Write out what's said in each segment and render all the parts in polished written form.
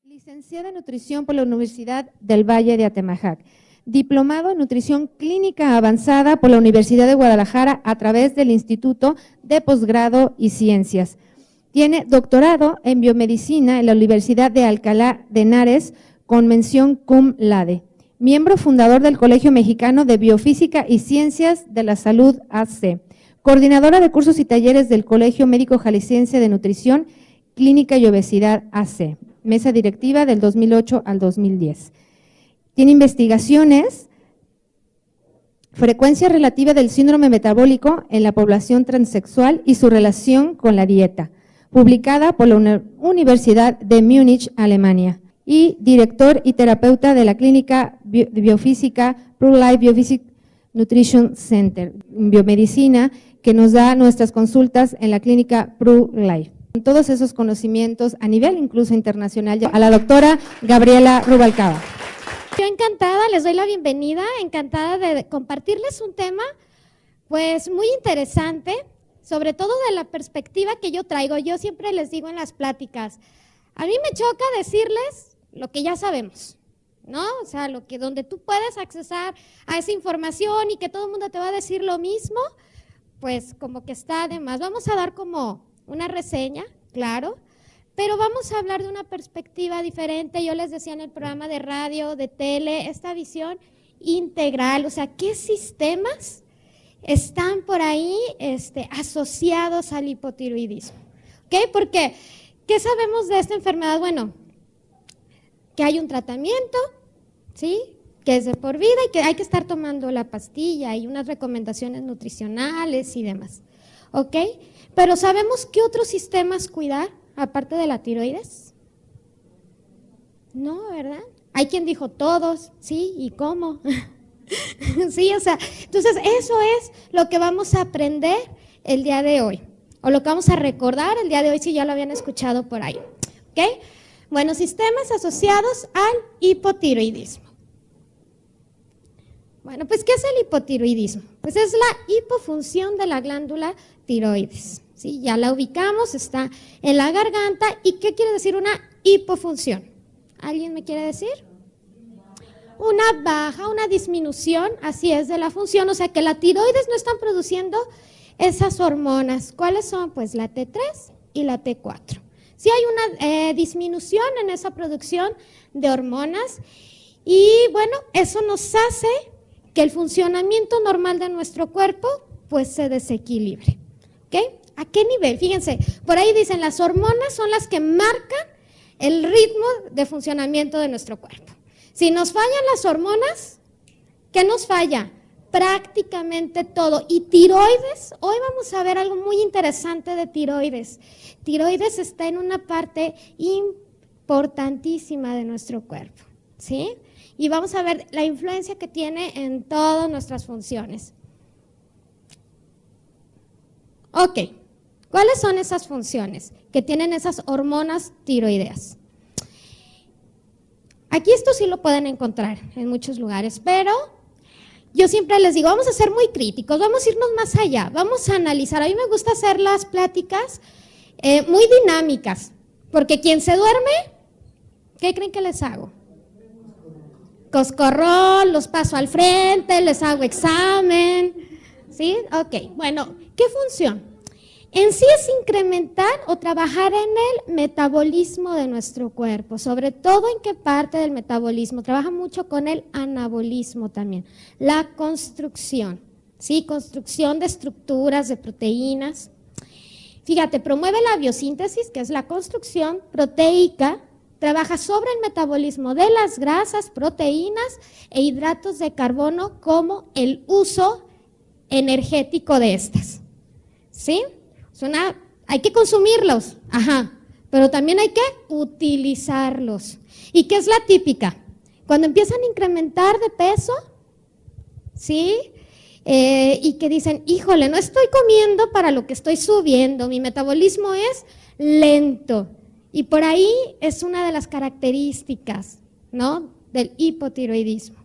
Licenciada en Nutrición por la Universidad del Valle de Atemajac. Diplomado en Nutrición Clínica Avanzada por la Universidad de Guadalajara a través del Instituto de Posgrado y Ciencias. Tiene doctorado en Biomedicina en la Universidad de Alcalá de Henares con mención cum laude. Miembro fundador del Colegio Mexicano de Biofísica y Ciencias de la Salud AC. Coordinadora de cursos y talleres del Colegio Médico Jalisciense de Nutrición Clínica y Obesidad AC. Mesa directiva del 2008 al 2010. Tiene investigaciones, frecuencia relativa del síndrome metabólico en la población transexual y su relación con la dieta, publicada por la Universidad de Múnich, Alemania, y director y terapeuta de la clínica biofísica ProLife Biophysic Nutrition Center, biomedicina, que nos da nuestras consultas en la clínica ProLife. Todos esos conocimientos a nivel incluso internacional, a la doctora Gabriela Rubalcaba. Yo encantada, les doy la bienvenida, encantada de compartirles un tema pues muy interesante, sobre todo de la perspectiva que yo traigo. Yo siempre les digo en las pláticas, a mí me choca decirles lo que ya sabemos, ¿no? O sea, donde tú puedes accesar a esa información y que todo el mundo te va a decir lo mismo, pues como que está de más. Vamos a dar como una reseña, claro, pero vamos a hablar de una perspectiva diferente. Yo les decía en el programa de radio, de tele, esta visión integral, o sea, ¿qué sistemas están por ahí asociados al hipotiroidismo? ¿Ok? Porque, ¿qué sabemos de esta enfermedad? Bueno, que hay un tratamiento, ¿sí?, que es de por vida y que hay que estar tomando la pastilla y unas recomendaciones nutricionales y demás, ¿ok? Pero ¿sabemos qué otros sistemas cuidar, aparte de la tiroides? No, ¿verdad? Hay quien dijo todos, ¿sí? ¿Y cómo? Sí, o sea, entonces eso es lo que vamos a aprender el día de hoy, o lo que vamos a recordar el día de hoy si ya lo habían escuchado por ahí, ¿ok? Bueno, sistemas asociados al hipotiroidismo. Bueno, pues, ¿qué es el hipotiroidismo? Pues es la hipofunción de la glándula tiroides, ¿sí? Ya la ubicamos, está en la garganta. ¿Y qué quiere decir una hipofunción? ¿Alguien me quiere decir? Una baja, una disminución, así es, de la función, o sea que la tiroides no están produciendo esas hormonas. ¿Cuáles son? Pues la T3 y la T4. Sí hay una disminución en esa producción de hormonas y bueno, eso nos hace que el funcionamiento normal de nuestro cuerpo pues se desequilibre, ¿ok? ¿A qué nivel? Fíjense, por ahí dicen las hormonas son las que marcan el ritmo de funcionamiento de nuestro cuerpo. Si nos fallan las hormonas, ¿qué nos falla? Prácticamente todo. Y tiroides, hoy vamos a ver algo muy interesante de tiroides. Tiroides está en una parte importantísima de nuestro cuerpo, ¿sí? Y vamos a ver la influencia que tiene en todas nuestras funciones. Ok, ¿cuáles son esas funciones que tienen esas hormonas tiroideas? Aquí esto sí lo pueden encontrar en muchos lugares, pero yo siempre les digo, vamos a ser muy críticos, vamos a irnos más allá, vamos a analizar. A mí me gusta hacer las pláticas muy dinámicas, porque quien se duerme, ¿qué creen que les hago? Coscorrol, los paso al frente, les hago examen, ¿sí? Ok, bueno, ¿qué función? En sí es incrementar o trabajar en el metabolismo de nuestro cuerpo, sobre todo en qué parte del metabolismo. Trabaja mucho con el anabolismo también, la construcción, ¿sí? Construcción de estructuras, de proteínas. Fíjate, promueve la biosíntesis, que es la construcción proteica. Trabaja sobre el metabolismo de las grasas, proteínas e hidratos de carbono como el uso energético de estas, ¿sí? Hay que consumirlos, ajá, pero también hay que utilizarlos. ¿Y qué es la típica? Cuando empiezan a incrementar de peso, ¿sí? Y que dicen, híjole, no estoy comiendo para lo que estoy subiendo, mi metabolismo es lento. Y por ahí es una de las características, ¿no?, del hipotiroidismo.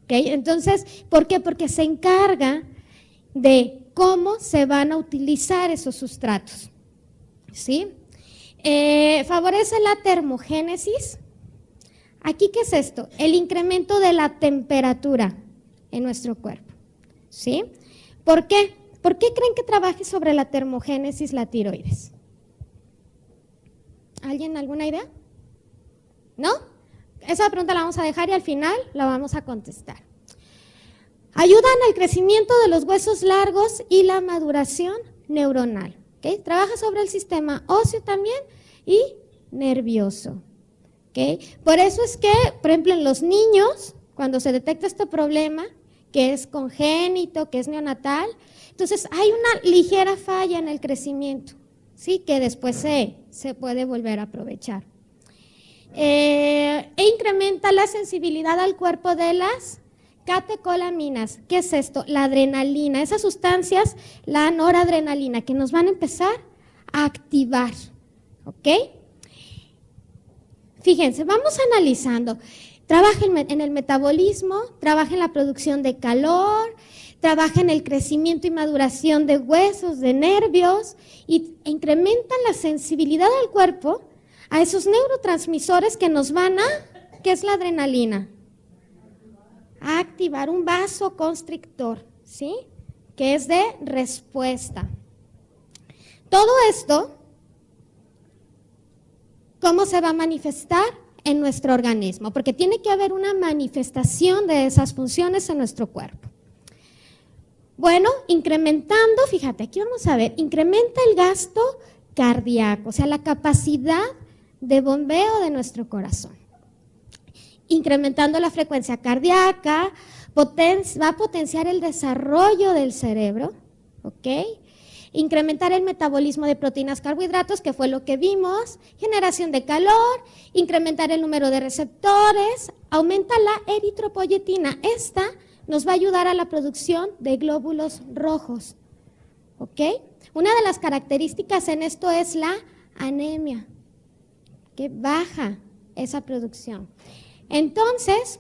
¿Okay? Entonces, ¿por qué? Porque se encarga de cómo se van a utilizar esos sustratos, ¿sí? Favorece la termogénesis, ¿Aquí qué es esto? El incremento de la temperatura en nuestro cuerpo, ¿sí? ¿Por qué? ¿Por qué creen que trabaje sobre la termogénesis la tiroides? ¿Alguien alguna idea? ¿No? Esa pregunta la vamos a dejar y al final la vamos a contestar. Ayudan al crecimiento de los huesos largos y la maduración neuronal. ¿Okay? Trabaja sobre el sistema óseo también y nervioso. ¿Okay? Por eso es que, por ejemplo, en los niños, cuando se detecta este problema, que es congénito, que es neonatal, entonces hay una ligera falla en el crecimiento, ¿sí? Que después se puede volver a aprovechar. E incrementa la sensibilidad al cuerpo de las catecolaminas. ¿Qué es esto? La adrenalina, esas sustancias, la noradrenalina, que nos van a empezar a activar, ¿ok? Fíjense, vamos analizando. Trabaja en el metabolismo, trabaja en la producción de calor, trabaja en el crecimiento y maduración de huesos, de nervios, y incrementan la sensibilidad del cuerpo a esos neurotransmisores que nos van a, ¿qué es la adrenalina? A activar un vasoconstrictor, ¿sí? Que es de respuesta. Todo esto, ¿cómo se va a manifestar en nuestro organismo? Porque tiene que haber una manifestación de esas funciones en nuestro cuerpo. Bueno, incrementando, fíjate, aquí vamos a ver, incrementa el gasto cardíaco, o sea, la capacidad de bombeo de nuestro corazón. Incrementando la frecuencia cardíaca, va a potenciar el desarrollo del cerebro, ¿ok? Incrementar el metabolismo de proteínas, carbohidratos, que fue lo que vimos, generación de calor, incrementar el número de receptores, aumenta la eritropoyetina. Esta nos va a ayudar a la producción de glóbulos rojos, ¿ok? Una de las características en esto es la anemia, que baja esa producción. Entonces,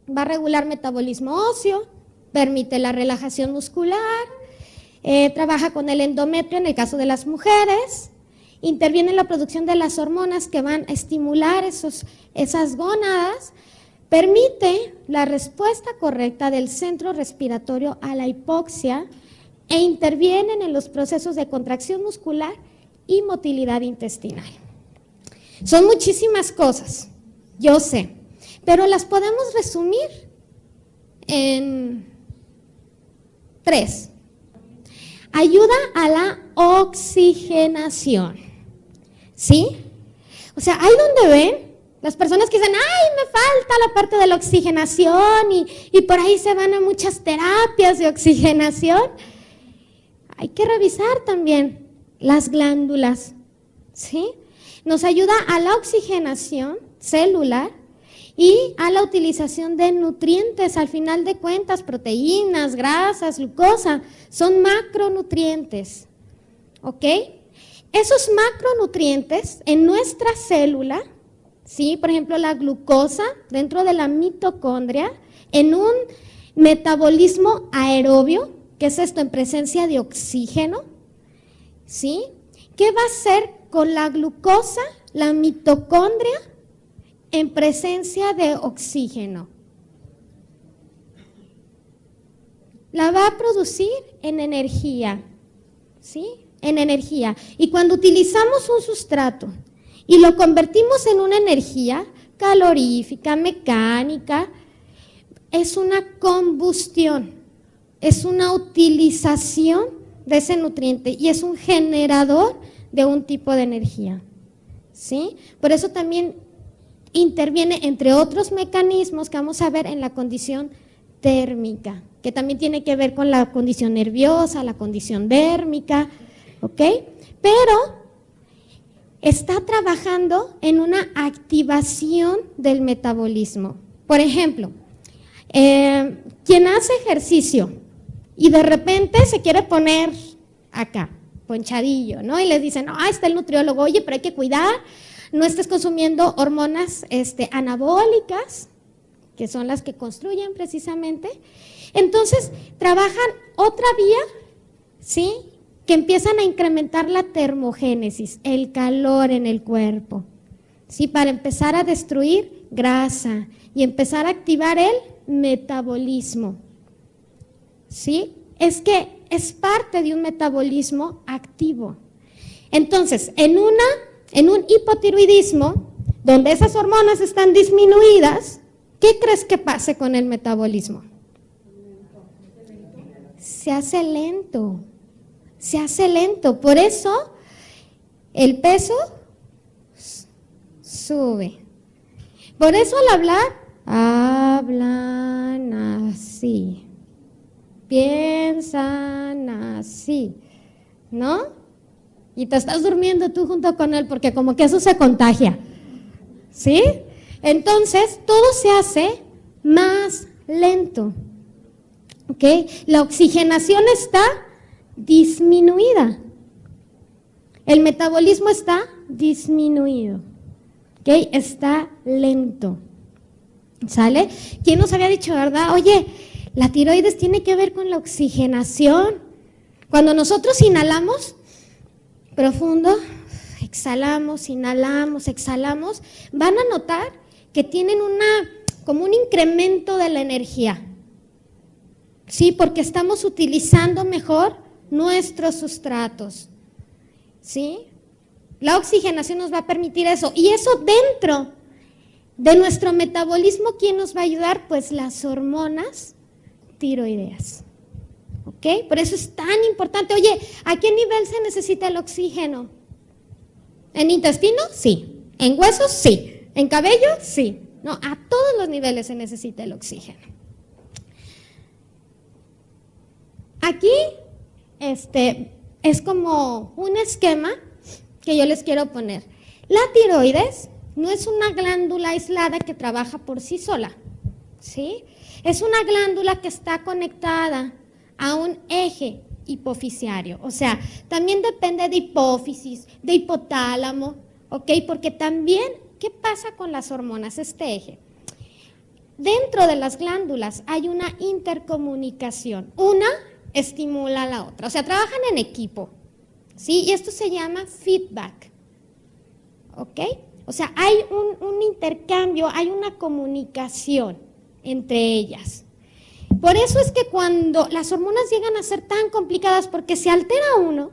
va a regular metabolismo óseo, permite la relajación muscular, trabaja con el endometrio en el caso de las mujeres, interviene en la producción de las hormonas que van a estimular esas gónadas, permite la respuesta correcta del centro respiratorio a la hipoxia e intervienen en los procesos de contracción muscular y motilidad intestinal. Son muchísimas cosas, yo sé, pero las podemos resumir en 3. Ayuda a la oxigenación, ¿sí? O sea, ahí donde ven las personas que dicen, ay, me falta la parte de la oxigenación y por ahí se van a muchas terapias de oxigenación. Hay que revisar también las glándulas, ¿sí? Nos ayuda a la oxigenación celular y a la utilización de nutrientes, al final de cuentas, proteínas, grasas, glucosa, son macronutrientes, ¿ok? Esos macronutrientes en nuestra célula, ¿sí? Por ejemplo, la glucosa dentro de la mitocondria, en un metabolismo aerobio, ¿qué es esto? En presencia de oxígeno, ¿sí? ¿Qué va a hacer con la glucosa, la mitocondria, en presencia de oxígeno? La va a producir en energía, ¿sí? En energía. Y cuando utilizamos un sustrato y lo convertimos en una energía calorífica, mecánica, es una combustión, es una utilización de ese nutriente y es un generador de un tipo de energía, ¿sí? Por eso también interviene, entre otros mecanismos que vamos a ver, en la condición térmica, que también tiene que ver con la condición nerviosa, la condición dérmica, ¿ok? Pero está trabajando en una activación del metabolismo. Por ejemplo, quien hace ejercicio y de repente se quiere poner acá, ponchadillo, ¿no? Y les dicen, no, está el nutriólogo, oye, pero hay que cuidar, no estés consumiendo hormonas anabólicas, que son las que construyen precisamente. Entonces, trabajan otra vía, ¿sí? Que empiezan a incrementar la termogénesis, el calor en el cuerpo, ¿sí? Para empezar a destruir grasa y empezar a activar el metabolismo. ¿Sí? Es que es parte de un metabolismo activo. Entonces, en un hipotiroidismo, donde esas hormonas están disminuidas, ¿qué crees que pase con el metabolismo? Se hace lento, se hace lento. Por eso el peso sube. Por eso al hablar, hablan así, piensan así, ¿no? Y te estás durmiendo tú junto con él porque como que eso se contagia, ¿sí? Entonces, todo se hace más lento, ¿ok? La oxigenación está disminuida, el metabolismo está disminuido, ¿ok? Está lento, ¿sale? ¿Quién nos había dicho, verdad? Oye, la tiroides tiene que ver con la oxigenación. Cuando nosotros inhalamos profundo, exhalamos, inhalamos, exhalamos, van a notar que tienen como un incremento de la energía. Sí, porque estamos utilizando mejor nuestros sustratos. ¿Sí? La oxigenación nos va a permitir eso. Y eso dentro de nuestro metabolismo, ¿quién nos va a ayudar? Pues las hormonas tiroideas. ¿Ok? Por eso es tan importante. Oye, ¿a qué nivel se necesita el oxígeno? ¿En intestino? Sí. ¿En huesos? Sí. ¿En cabello? Sí. No, a todos los niveles se necesita el oxígeno. Aquí, es como un esquema que yo les quiero poner. La tiroides no es una glándula aislada que trabaja por sí sola, ¿sí? Es una glándula que está conectada a un eje hipofisiario, o sea, también depende de hipófisis, de hipotálamo, ¿ok? Porque también, ¿qué pasa con las hormonas? Este eje. Dentro de las glándulas hay una intercomunicación, una estimula a la otra, o sea, trabajan en equipo, ¿sí? Y esto se llama feedback, ¿ok? O sea, hay un intercambio, hay una comunicación entre ellas. Por eso es que cuando las hormonas llegan a ser tan complicadas, porque se altera uno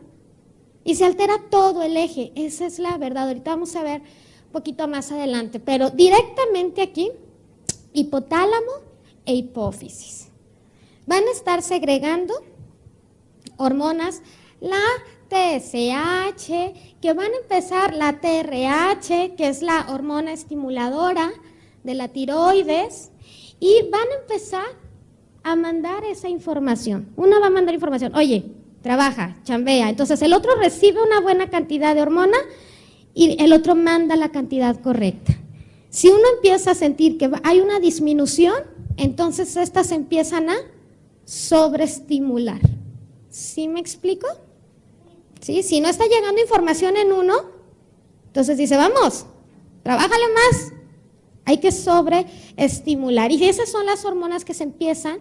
y se altera todo el eje, esa es la verdad. Ahorita vamos a ver un poquito más adelante, pero directamente aquí, hipotálamo e hipófisis. Van a estar segregando hormonas, la TSH, que van a empezar la TRH, que es la hormona estimuladora de la tiroides, y van a empezar a mandar esa información. Una va a mandar información, oye, trabaja, chambea, entonces el otro recibe una buena cantidad de hormona y el otro manda la cantidad correcta. Si uno empieza a sentir que hay una disminución, entonces estas empiezan a sobreestimular. ¿Sí me explico? ¿Sí? Si no está llegando información en uno, entonces dice, vamos, trabájale más. Hay que sobreestimular. Y esas son las hormonas que se empiezan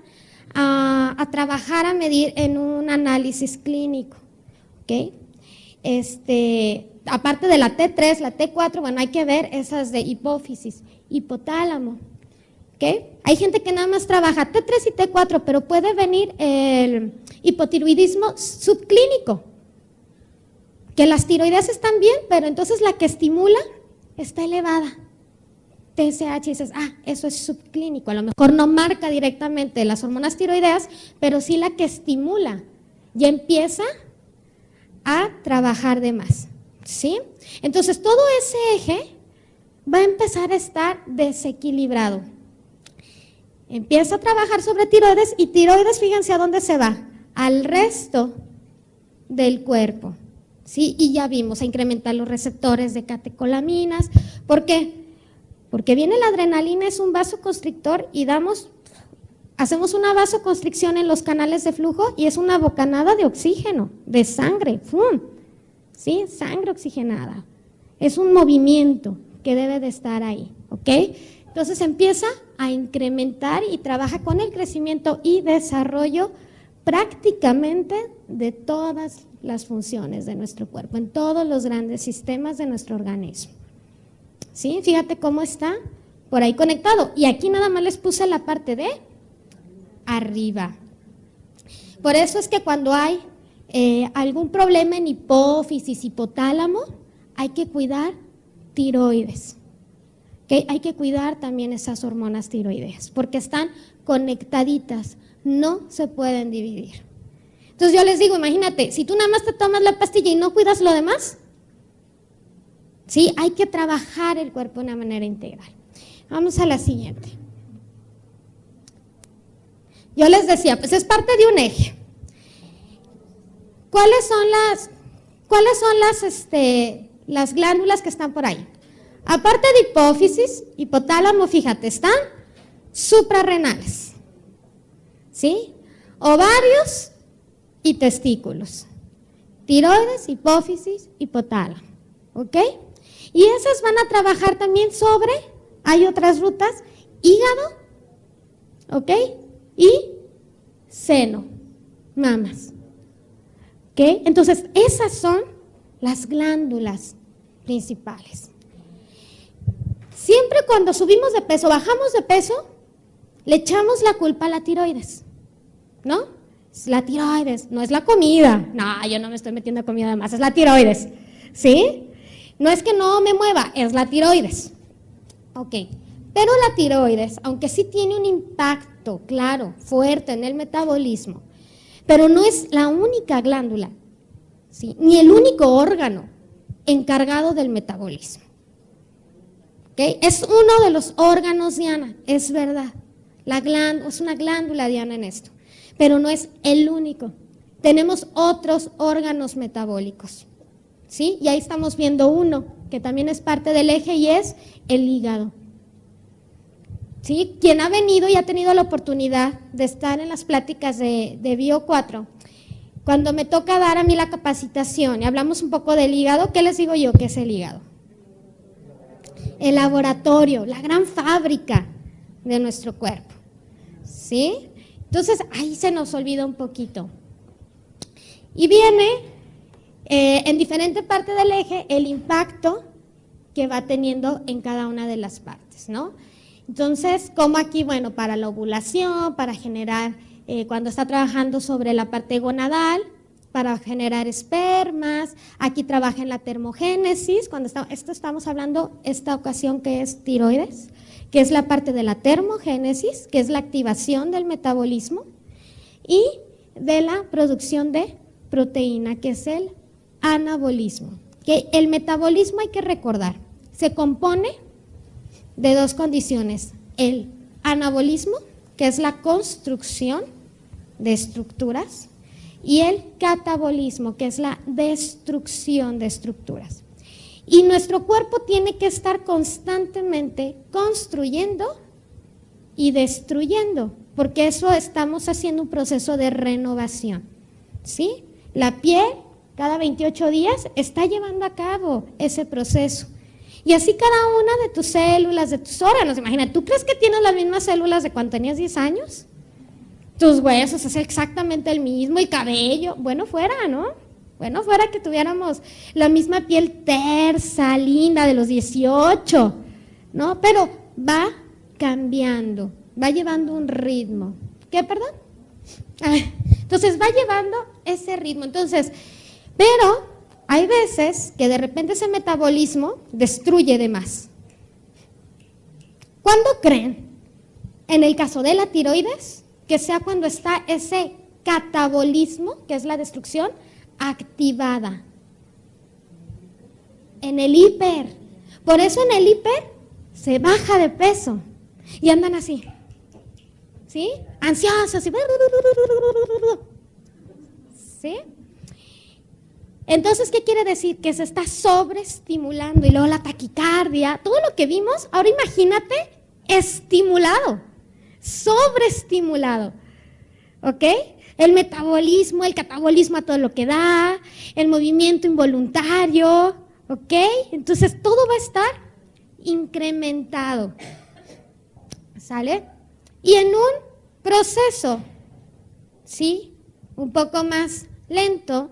a trabajar, a medir en un análisis clínico. ¿Ok? Aparte de la T3, la T4, bueno, hay que ver esas de hipófisis, hipotálamo. ¿Ok? Hay gente que nada más trabaja T3 y T4, pero puede venir el hipotiroidismo subclínico, que las tiroides están bien, pero entonces la que estimula está elevada. TSH, dices, eso es subclínico, a lo mejor no marca directamente las hormonas tiroideas, pero sí la que estimula, ya empieza a trabajar de más, ¿sí? Entonces todo ese eje va a empezar a estar desequilibrado. Empieza a trabajar sobre tiroides y tiroides, fíjense a dónde se va, al resto del cuerpo, ¿sí? Y ya vimos, a incrementar los receptores de catecolaminas. ¿Por qué? Porque viene la adrenalina, es un vasoconstrictor y hacemos una vasoconstricción en los canales de flujo y es una bocanada de oxígeno, de sangre, ¡fum! ¿Sí? Sangre oxigenada. Es un movimiento que debe de estar ahí, ¿ok? Entonces empieza a incrementar y trabaja con el crecimiento y desarrollo prácticamente de todas las funciones de nuestro cuerpo, en todos los grandes sistemas de nuestro organismo. ¿Sí? Fíjate cómo está por ahí conectado. Y aquí nada más les puse la parte de arriba. Por eso es que cuando hay algún problema en hipófisis, hipotálamo, hay que cuidar tiroides. ¿Okay? Hay que cuidar también esas hormonas tiroideas, porque están conectaditas, no se pueden dividir. Entonces yo les digo, imagínate, si tú nada más te tomas la pastilla y no cuidas lo demás, ¿sí? Hay que trabajar el cuerpo de una manera integral. Vamos a la siguiente. Yo les decía, pues es parte de un eje. ¿Cuáles son las glándulas que están por ahí? Aparte de hipófisis, hipotálamo, fíjate, están suprarrenales, ¿sí? Ovarios y testículos. Tiroides, hipófisis, hipotálamo, ¿ok? Y esas van a trabajar también sobre, hay otras rutas, hígado, ¿ok? Y seno, mamas, ¿ok? Entonces, esas son las glándulas principales. Siempre cuando subimos de peso, bajamos de peso, le echamos la culpa a la tiroides, ¿no? Es la tiroides, no es la comida. No, yo no me estoy metiendo comida de más, es la tiroides, ¿sí? No es que no me mueva, es la tiroides. Ok, pero la tiroides, aunque sí tiene un impacto, claro, fuerte en el metabolismo, pero no es la única glándula, ¿sí? Ni el único órgano encargado del metabolismo. ¿Okay? Es uno de los órganos, Diana, es verdad. Es una glándula, Diana, en esto, pero no es el único. Tenemos otros órganos metabólicos, ¿sí? Y ahí estamos viendo uno que también es parte del eje y es el hígado. ¿Sí? Quien ha venido y ha tenido la oportunidad de estar en las pláticas de Bio 4, cuando me toca dar a mí la capacitación y hablamos un poco del hígado, ¿qué les digo yo? ¿Qué es el hígado? El laboratorio, la gran fábrica de nuestro cuerpo, ¿sí? Entonces, ahí se nos olvida un poquito. Y viene en diferente parte del eje el impacto que va teniendo en cada una de las partes, ¿no? Entonces, como aquí, bueno, para la ovulación, para generar, cuando está trabajando sobre la parte gonadal, para generar espermas, aquí trabaja en la termogénesis, estamos hablando esta ocasión que es tiroides, que es la parte de la termogénesis, que es la activación del metabolismo, y de la producción de proteína, que es el anabolismo. Que el metabolismo, hay que recordar, se compone de dos condiciones: el anabolismo, que es la construcción de estructuras, y el catabolismo, que es la destrucción de estructuras. Y nuestro cuerpo tiene que estar constantemente construyendo y destruyendo, porque eso estamos haciendo un proceso de renovación, ¿sí? La piel, cada 28 días, está llevando a cabo ese proceso. Y así cada una de tus células, de tus órganos. Imagina, ¿tú crees que tienes las mismas células de cuando tenías 10 años? Tus huesos es exactamente el mismo, el cabello, bueno fuera, ¿no? Bueno fuera que tuviéramos la misma piel tersa, linda de los 18, ¿no? Pero va cambiando, va llevando un ritmo. ¿Qué, perdón? Entonces va llevando ese ritmo. Entonces, pero hay veces que de repente ese metabolismo destruye de más. ¿Cuándo creen? En el caso de la tiroides, que sea cuando está ese catabolismo, que es la destrucción, activada. En el hiper. Por eso en el hiper se baja de peso y andan así, ¿sí? Ansiosos, ¿sí? Entonces, ¿qué quiere decir? Que se está sobreestimulando, y luego la taquicardia, todo lo que vimos, ahora imagínate estimulado, sobreestimulado, ¿ok? El metabolismo, el catabolismo a todo lo que da, el movimiento involuntario, ¿ok? Entonces todo va a estar incrementado, ¿sale? Y en un proceso, ¿sí? Un poco más lento,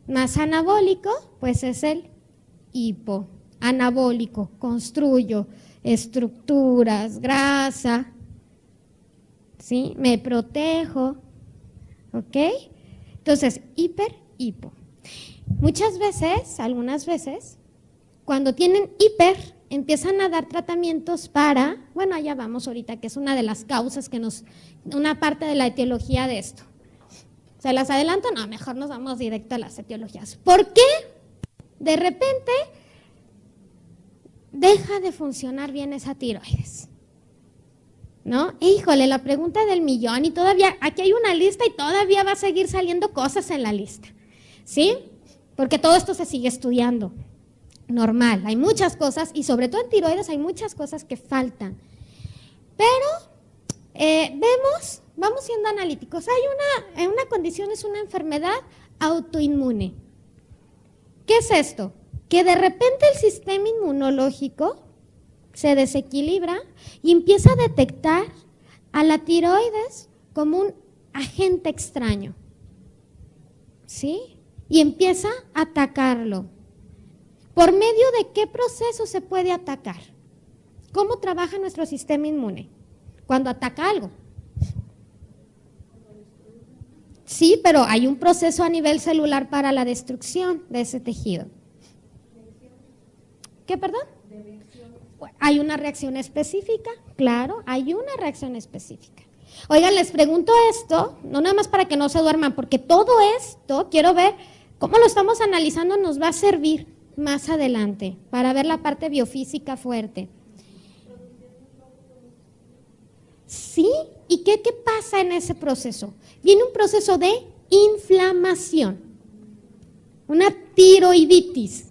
más anabólico, pues es el hipoanabólico, construyo, estructuras, grasa, ¿sí? Me protejo, ¿ok? Entonces, hiper, hipo. Muchas veces, algunas veces, cuando tienen hiper, empiezan a dar tratamientos para, bueno, allá vamos ahorita, que es una de las causas que una parte de la etiología de esto. ¿Se las adelanto? No, mejor nos vamos directo a las etiologías. ¿Por qué de repente deja de funcionar bien esa tiroides? ¿No? Híjole, la pregunta del millón, y todavía, aquí hay una lista y todavía va a seguir saliendo cosas en la lista, ¿sí? Porque todo esto se sigue estudiando, normal, hay muchas cosas, y sobre todo en tiroides hay muchas cosas que faltan. Pero vamos siendo analíticos, hay una condición, es una enfermedad autoinmune. ¿Qué es esto? Que de repente el sistema inmunológico se desequilibra y empieza a detectar a la tiroides como un agente extraño, ¿sí? Y empieza a atacarlo. ¿Por medio de qué proceso se puede atacar? ¿Cómo trabaja nuestro sistema inmune cuando ataca algo? Sí, pero hay un proceso a nivel celular para la destrucción de ese tejido. ¿Qué, perdón? ¿Hay una reacción específica? Claro, hay una reacción específica. Oigan, les pregunto esto, no nada más para que no se duerman, porque todo esto, quiero ver cómo lo estamos analizando, nos va a servir más adelante para ver la parte biofísica fuerte. ¿Sí? ¿Y qué pasa en ese proceso? Viene un proceso de inflamación, una tiroiditis.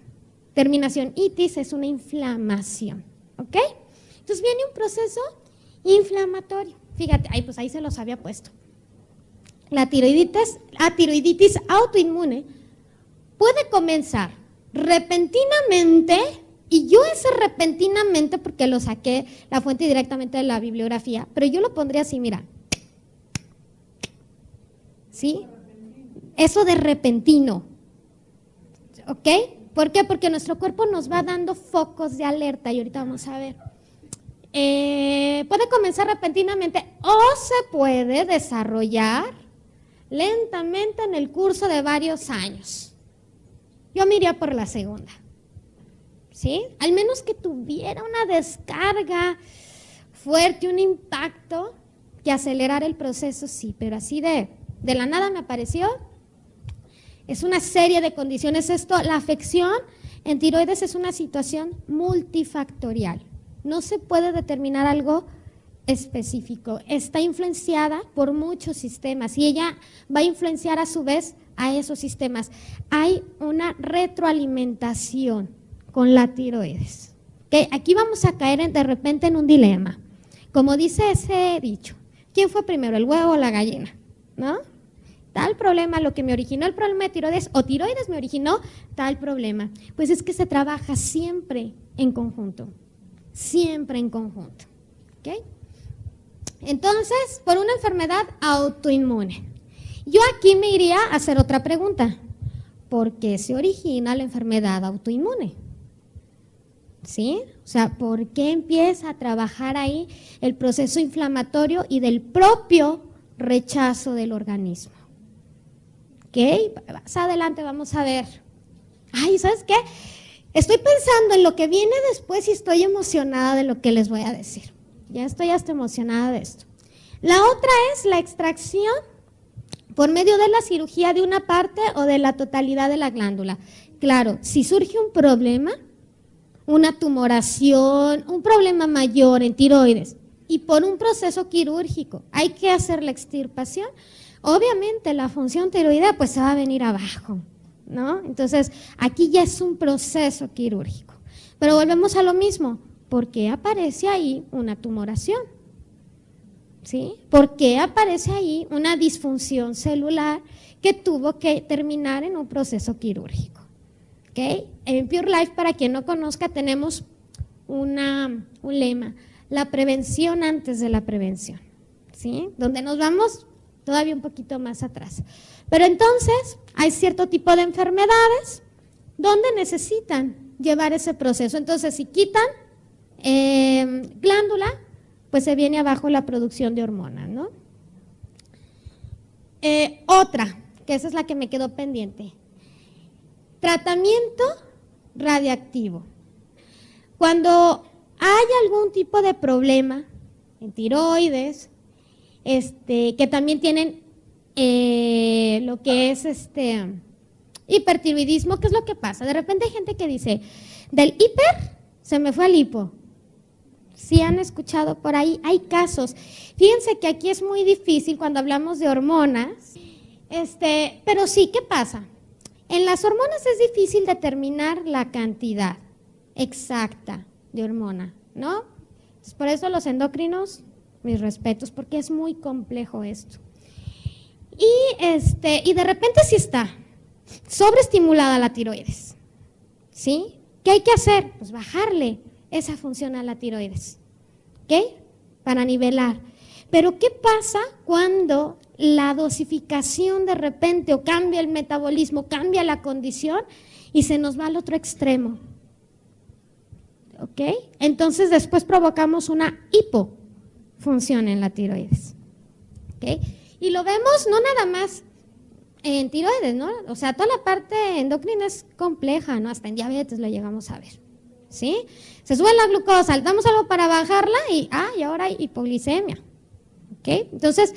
Terminación itis es una inflamación, ¿ok? Entonces viene un proceso inflamatorio. Fíjate, pues ahí se los había puesto. La tiroiditis autoinmune puede comenzar repentinamente, y yo ese repentinamente porque lo saqué la fuente directamente de la bibliografía, pero yo lo pondría así, mira. ¿Sí? Eso de repentino, ¿ok? ¿Por qué? Porque nuestro cuerpo nos va dando focos de alerta y ahorita vamos a ver. Puede comenzar repentinamente o se puede desarrollar lentamente en el curso de varios años. Yo me iría por la segunda, ¿sí? Al menos que tuviera una descarga fuerte, un impacto que acelerara el proceso, sí, pero así de la nada me apareció. Es una serie de condiciones esto. La afección en tiroides es una situación multifactorial. No se puede determinar algo específico. Está influenciada por muchos sistemas y ella va a influenciar a su vez a esos sistemas. Hay una retroalimentación con la tiroides. ¿Okay? Aquí vamos a caer de repente en un dilema. Como dice ese dicho, ¿quién fue primero, el huevo o la gallina? ¿No? Tal problema, lo que me originó el problema de tiroides, o tiroides me originó tal problema. Pues es que se trabaja siempre en conjunto, siempre en conjunto. ¿Okay? Entonces, por una enfermedad autoinmune. Yo aquí me iría a hacer otra pregunta. ¿Por qué se origina la enfermedad autoinmune? ¿Sí? O sea, ¿por qué empieza a trabajar ahí el proceso inflamatorio y del propio rechazo del organismo? ¿Ok? Más adelante vamos a ver. Ay, ¿sabes qué? Estoy pensando en lo que viene después y estoy emocionada de lo que les voy a decir. Ya estoy hasta emocionada de esto. La otra es la extracción por medio de la cirugía de una parte o de la totalidad de la glándula. Claro, si surge un problema, una tumoración, un problema mayor en tiroides y por un proceso quirúrgico hay que hacer la extirpación, obviamente la función tiroidea pues se va a venir abajo, ¿no? Entonces aquí ya es un proceso quirúrgico. Pero volvemos a lo mismo, ¿por qué aparece ahí una tumoración? ¿Sí? ¿Por qué aparece ahí una disfunción celular que tuvo que terminar en un proceso quirúrgico? ¿Okay? En Pure Life, para quien no conozca, tenemos un lema, la prevención antes de la prevención, ¿sí? Donde nos vamos todavía un poquito más atrás. Pero entonces hay cierto tipo de enfermedades donde necesitan llevar ese proceso. Entonces, si quitan glándula, pues se viene abajo la producción de hormonas, ¿no? Otra, que esa es la que me quedó pendiente. Tratamiento radiactivo. Cuando hay algún tipo de problema en tiroides, que también tienen lo que es hipertiroidismo, ¿qué es lo que pasa? De repente hay gente que dice, del hiper se me fue al hipo. ¿Sí han escuchado por ahí? Hay casos. Fíjense que aquí es muy difícil cuando hablamos de hormonas, pero sí, ¿qué pasa? En las hormonas es difícil determinar la cantidad exacta de hormona, ¿no? Entonces, por eso los endocrinos, mis respetos, porque es muy complejo esto. Y de repente sí está sobreestimulada la tiroides, ¿sí? ¿Qué hay que hacer? Pues bajarle esa función a la tiroides, ¿ok? Para nivelar. Pero ¿qué pasa cuando la dosificación de repente o cambia el metabolismo, cambia la condición y se nos va al otro extremo? ¿Ok? Entonces después provocamos una hipofunción en la tiroides. ¿Ok? Y lo vemos no nada más en tiroides, ¿no? O sea, toda la parte endocrina es compleja, ¿no? Hasta en diabetes lo llegamos a ver, ¿sí? Se sube la glucosa, damos algo para bajarla y ahora hay hipoglicemia, ¿ok? Entonces,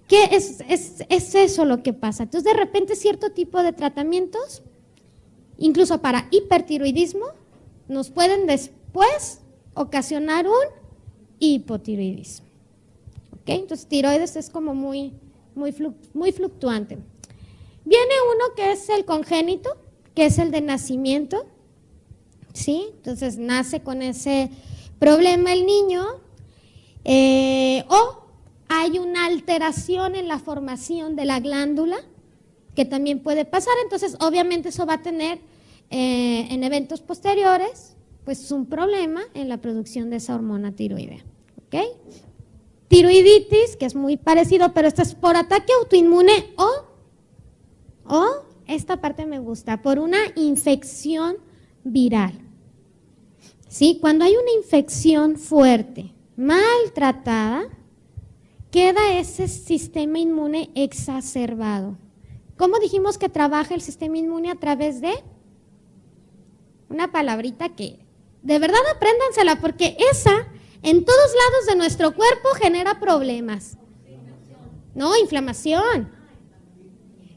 ¿qué es eso lo que pasa? Entonces, de repente, cierto tipo de tratamientos, incluso para hipertiroidismo, nos pueden después ocasionar un hipotiroidismo, ¿ok? Entonces, tiroides es como muy fluctuante. Viene uno que es el congénito, que es el de nacimiento, ¿sí? Entonces nace con ese problema el niño, o hay una alteración en la formación de la glándula, que también puede pasar. Entonces obviamente eso va a tener en eventos posteriores, pues un problema en la producción de esa hormona tiroidea, ¿ok? Tiroiditis, que es muy parecido, pero esto es por ataque autoinmune o esta parte me gusta, por una infección viral. ¿Sí? Cuando hay una infección fuerte, maltratada, queda ese sistema inmune exacerbado. ¿Cómo dijimos que trabaja el sistema inmune? A través de una palabrita que de verdad apréndansela, porque esa en todos lados de nuestro cuerpo genera problemas. No, inflamación.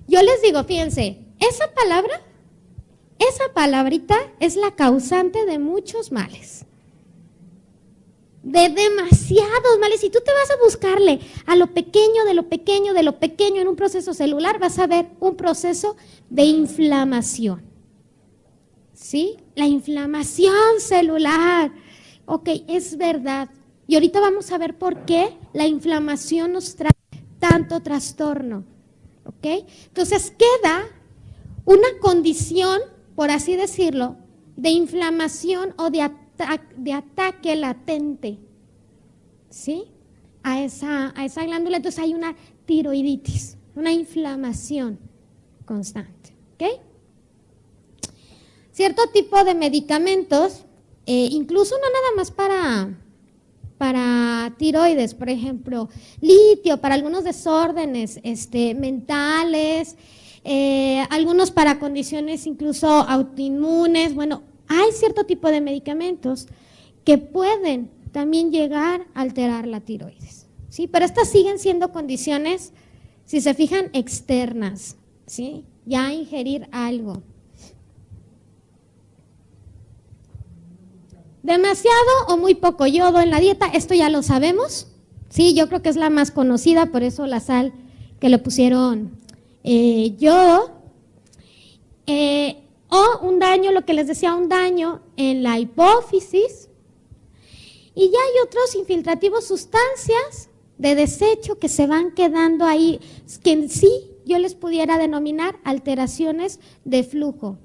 Yo les digo, fíjense, esa palabrita es la causante de muchos males. De demasiados males. Si tú te vas a buscarle a lo pequeño, de lo pequeño, de lo pequeño en un proceso celular, vas a ver un proceso de inflamación. ¿Sí? La inflamación celular. Ok, es verdad. Y ahorita vamos a ver por qué la inflamación nos trae tanto trastorno. ¿Ok? Entonces queda una condición, por así decirlo, de inflamación o de ataque latente, ¿sí? A esa glándula. Entonces hay una tiroiditis, una inflamación constante, ¿ok? Cierto tipo de medicamentos, incluso no nada más para tiroides, por ejemplo, litio para algunos desórdenes mentales, algunos para condiciones incluso autoinmunes. Bueno, hay cierto tipo de medicamentos que pueden también llegar a alterar la tiroides, ¿sí? Pero estas siguen siendo condiciones, si se fijan, externas, ¿sí? Ya ingerir algo. Demasiado o muy poco yodo en la dieta, esto ya lo sabemos, ¿sí? Yo creo que es la más conocida, por eso la sal que le pusieron yodo. O un daño, lo que les decía, un daño en la hipófisis. Y ya hay otros infiltrativos, sustancias de desecho que se van quedando ahí, que en sí yo les pudiera denominar alteraciones de flujo.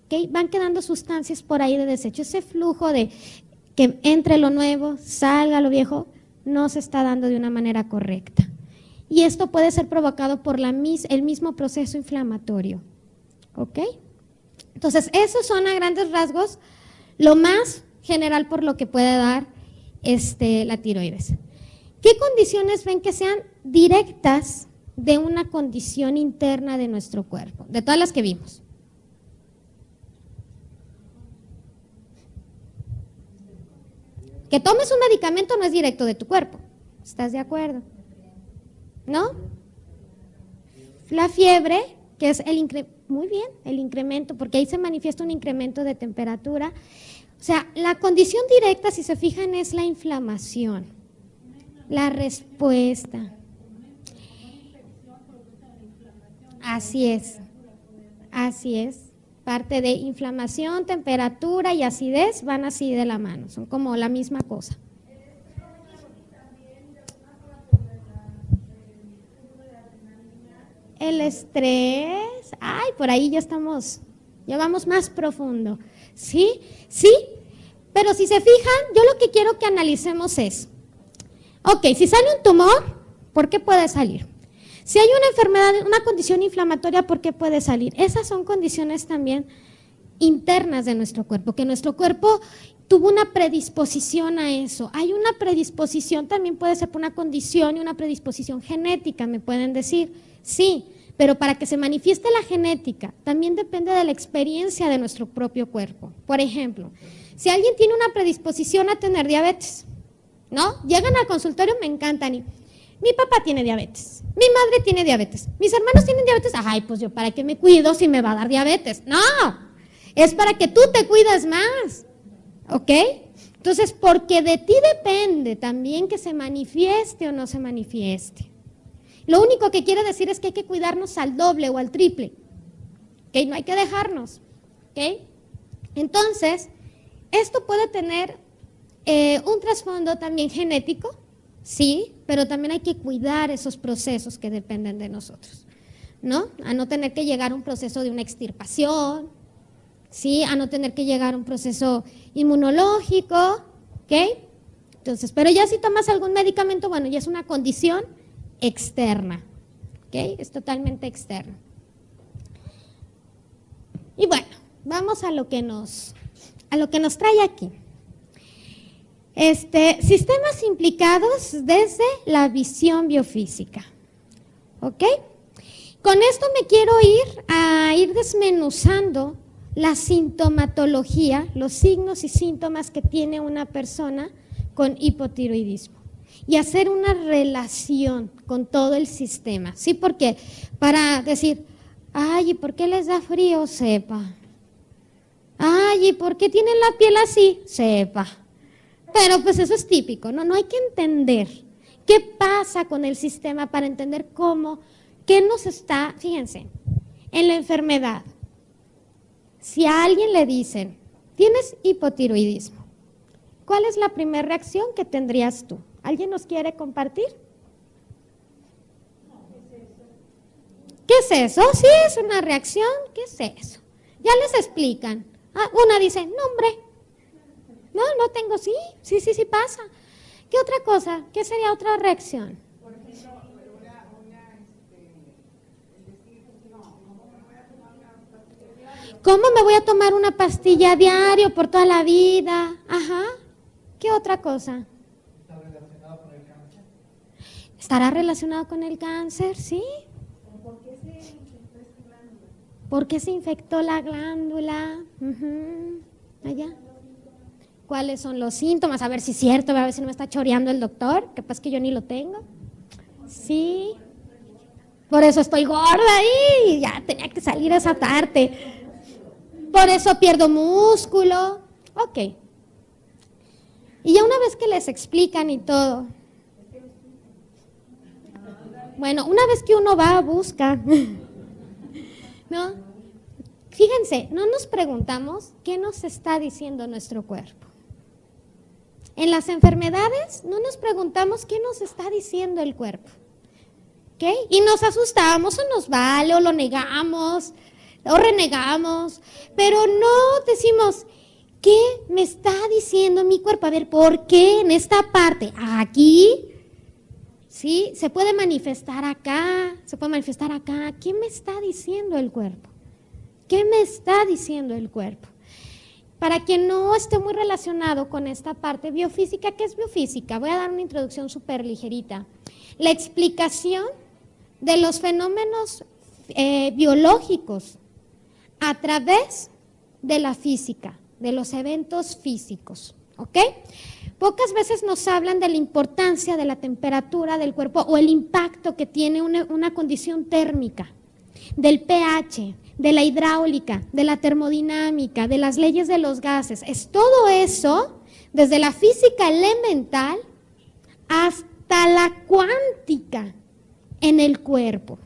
¿Okay? Van quedando sustancias por ahí de desecho. Ese flujo de que entre lo nuevo, salga lo viejo, no se está dando de una manera correcta. Y esto puede ser provocado por el mismo proceso inflamatorio. ¿Ok? Entonces, esos son a grandes rasgos lo más general por lo que puede dar la tiroides. ¿Qué condiciones ven que sean directas de una condición interna de nuestro cuerpo? De todas las que vimos. Que tomes un medicamento no es directo de tu cuerpo. ¿Estás de acuerdo? ¿No? La fiebre, que es el incremento, porque ahí se manifiesta un incremento de temperatura. O sea, la condición directa, si se fijan, es la inflamación, la respuesta. Así es. Parte de inflamación, temperatura y acidez van así de la mano, son como la misma cosa. El estrés, por ahí ya vamos más profundo. ¿Sí? Pero si se fijan, yo lo que quiero que analicemos es, si sale un tumor, ¿por qué puede salir? Si hay una enfermedad, una condición inflamatoria, ¿por qué puede salir? Esas son condiciones también internas de nuestro cuerpo, que nuestro cuerpo tuvo una predisposición a eso. Hay una predisposición, también puede ser por una condición y una predisposición genética, me pueden decir, sí, pero para que se manifieste la genética, también depende de la experiencia de nuestro propio cuerpo. Por ejemplo, si alguien tiene una predisposición a tener diabetes, ¿no? Llegan al consultorio, me encantan y mi papá tiene diabetes, mi madre tiene diabetes, mis hermanos tienen diabetes, pues yo para qué me cuido si me va a dar diabetes. No, es para que tú te cuides más, ¿ok? Entonces, porque de ti depende también que se manifieste o no se manifieste. Lo único que quiere decir es que hay que cuidarnos al doble o al triple, ¿ok? No hay que dejarnos, ¿ok? Entonces, esto puede tener un trasfondo también genético, sí, pero también hay que cuidar esos procesos que dependen de nosotros, ¿no? A no tener que llegar a un proceso de una extirpación, ¿sí? A no tener que llegar a un proceso inmunológico, ¿ok? Entonces, pero ya si tomas algún medicamento, bueno, ya es una condición externa, ¿ok? Es totalmente externa. Y bueno, vamos a lo que nos trae aquí. Sistemas implicados desde la visión biofísica, ¿ok? Con esto me quiero ir desmenuzando la sintomatología, los signos y síntomas que tiene una persona con hipotiroidismo y hacer una relación con todo el sistema, ¿sí? Porque para decir, ¿y por qué les da frío? Sepa. ¿Y por qué tienen la piel así? Sepa. Pero pues eso es típico, ¿no? No hay que entender qué pasa con el sistema para entender qué nos está, fíjense, en la enfermedad. Si a alguien le dicen, tienes hipotiroidismo, ¿cuál es la primera reacción que tendrías tú? ¿Alguien nos quiere compartir? ¿Qué es eso? Sí, es una reacción, ¿qué es eso? Ya les explican. Una dice, no hombre, no tengo, sí pasa. ¿Qué otra cosa? ¿Qué sería otra reacción? Por ejemplo, ¿cómo me voy a tomar una pastilla diario por toda la vida? Ajá. ¿Qué otra cosa? ¿Está relacionado con el cáncer? ¿Estará relacionado con el cáncer? Sí. ¿Por qué se infectó esta glándula? ¿Por qué se infectó la glándula? Allá. ¿Cuáles son los síntomas? A ver si es cierto, a ver si no me está choreando el doctor, que pasa que yo ni lo tengo. Sí. Por eso estoy gorda y ya tenía que salir esa tarde. Por eso pierdo músculo. Ok. Y ya una vez que les explican y todo. Bueno, una vez que uno va, busca. ¿No? Fíjense, no nos preguntamos qué nos está diciendo nuestro cuerpo. En las enfermedades no nos preguntamos qué nos está diciendo el cuerpo. ¿Ok? Y nos asustamos o nos vale o lo negamos o renegamos, pero no decimos, ¿qué me está diciendo mi cuerpo? A ver, ¿por qué en esta parte? Aquí, ¿sí? Se puede manifestar acá, se puede manifestar acá. ¿Qué me está diciendo el cuerpo? ¿Qué me está diciendo el cuerpo? para quien no esté muy relacionado con esta parte biofísica, ¿qué es biofísica? Voy a dar una introducción súper ligerita. La explicación de los fenómenos biológicos a través de la física, de los eventos físicos, ¿ok? Pocas veces nos hablan de la importancia de la temperatura del cuerpo o el impacto que tiene una condición térmica, del pH, de la hidráulica, de la termodinámica, de las leyes de los gases. Es todo eso, desde la física elemental hasta la cuántica en el cuerpo,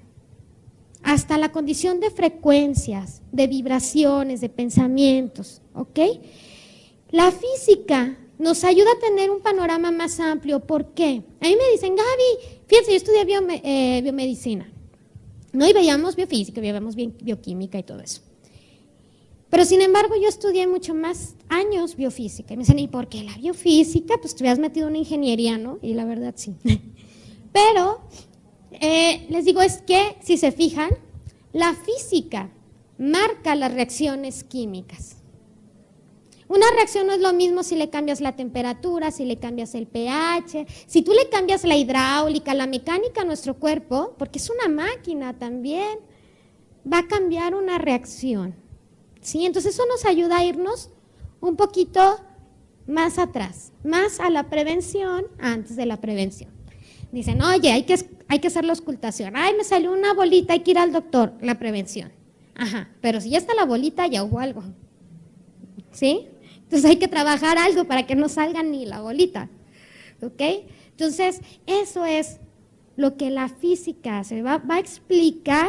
hasta la condición de frecuencias, de vibraciones, de pensamientos, ¿ok? La física nos ayuda a tener un panorama más amplio. ¿Por qué? A mí me dicen, Gaby, fíjense, yo estudié biomedicina, ¿no? Y veíamos biofísica, veíamos bioquímica y todo eso. Pero sin embargo, yo estudié mucho más años biofísica. Y me dicen, ¿y por qué la biofísica? Pues te hubieras metido en una ingeniería, ¿no? Y la verdad sí. Pero les digo, es que, si se fijan, la física marca las reacciones químicas. Una reacción no es lo mismo si le cambias la temperatura, si le cambias el pH, si tú le cambias la hidráulica, la mecánica a nuestro cuerpo, porque es una máquina también, va a cambiar una reacción, ¿sí? Entonces eso nos ayuda a irnos un poquito más atrás, más a la prevención antes de la prevención. Dicen, oye, hay que hacer la auscultación, ay, me salió una bolita, hay que ir al doctor, la prevención. Ajá, pero si ya está la bolita, ya hubo algo, ¿sí? Entonces hay que trabajar algo para que no salga ni la bolita, ¿ok? Entonces eso es lo que la física hace, va a explicar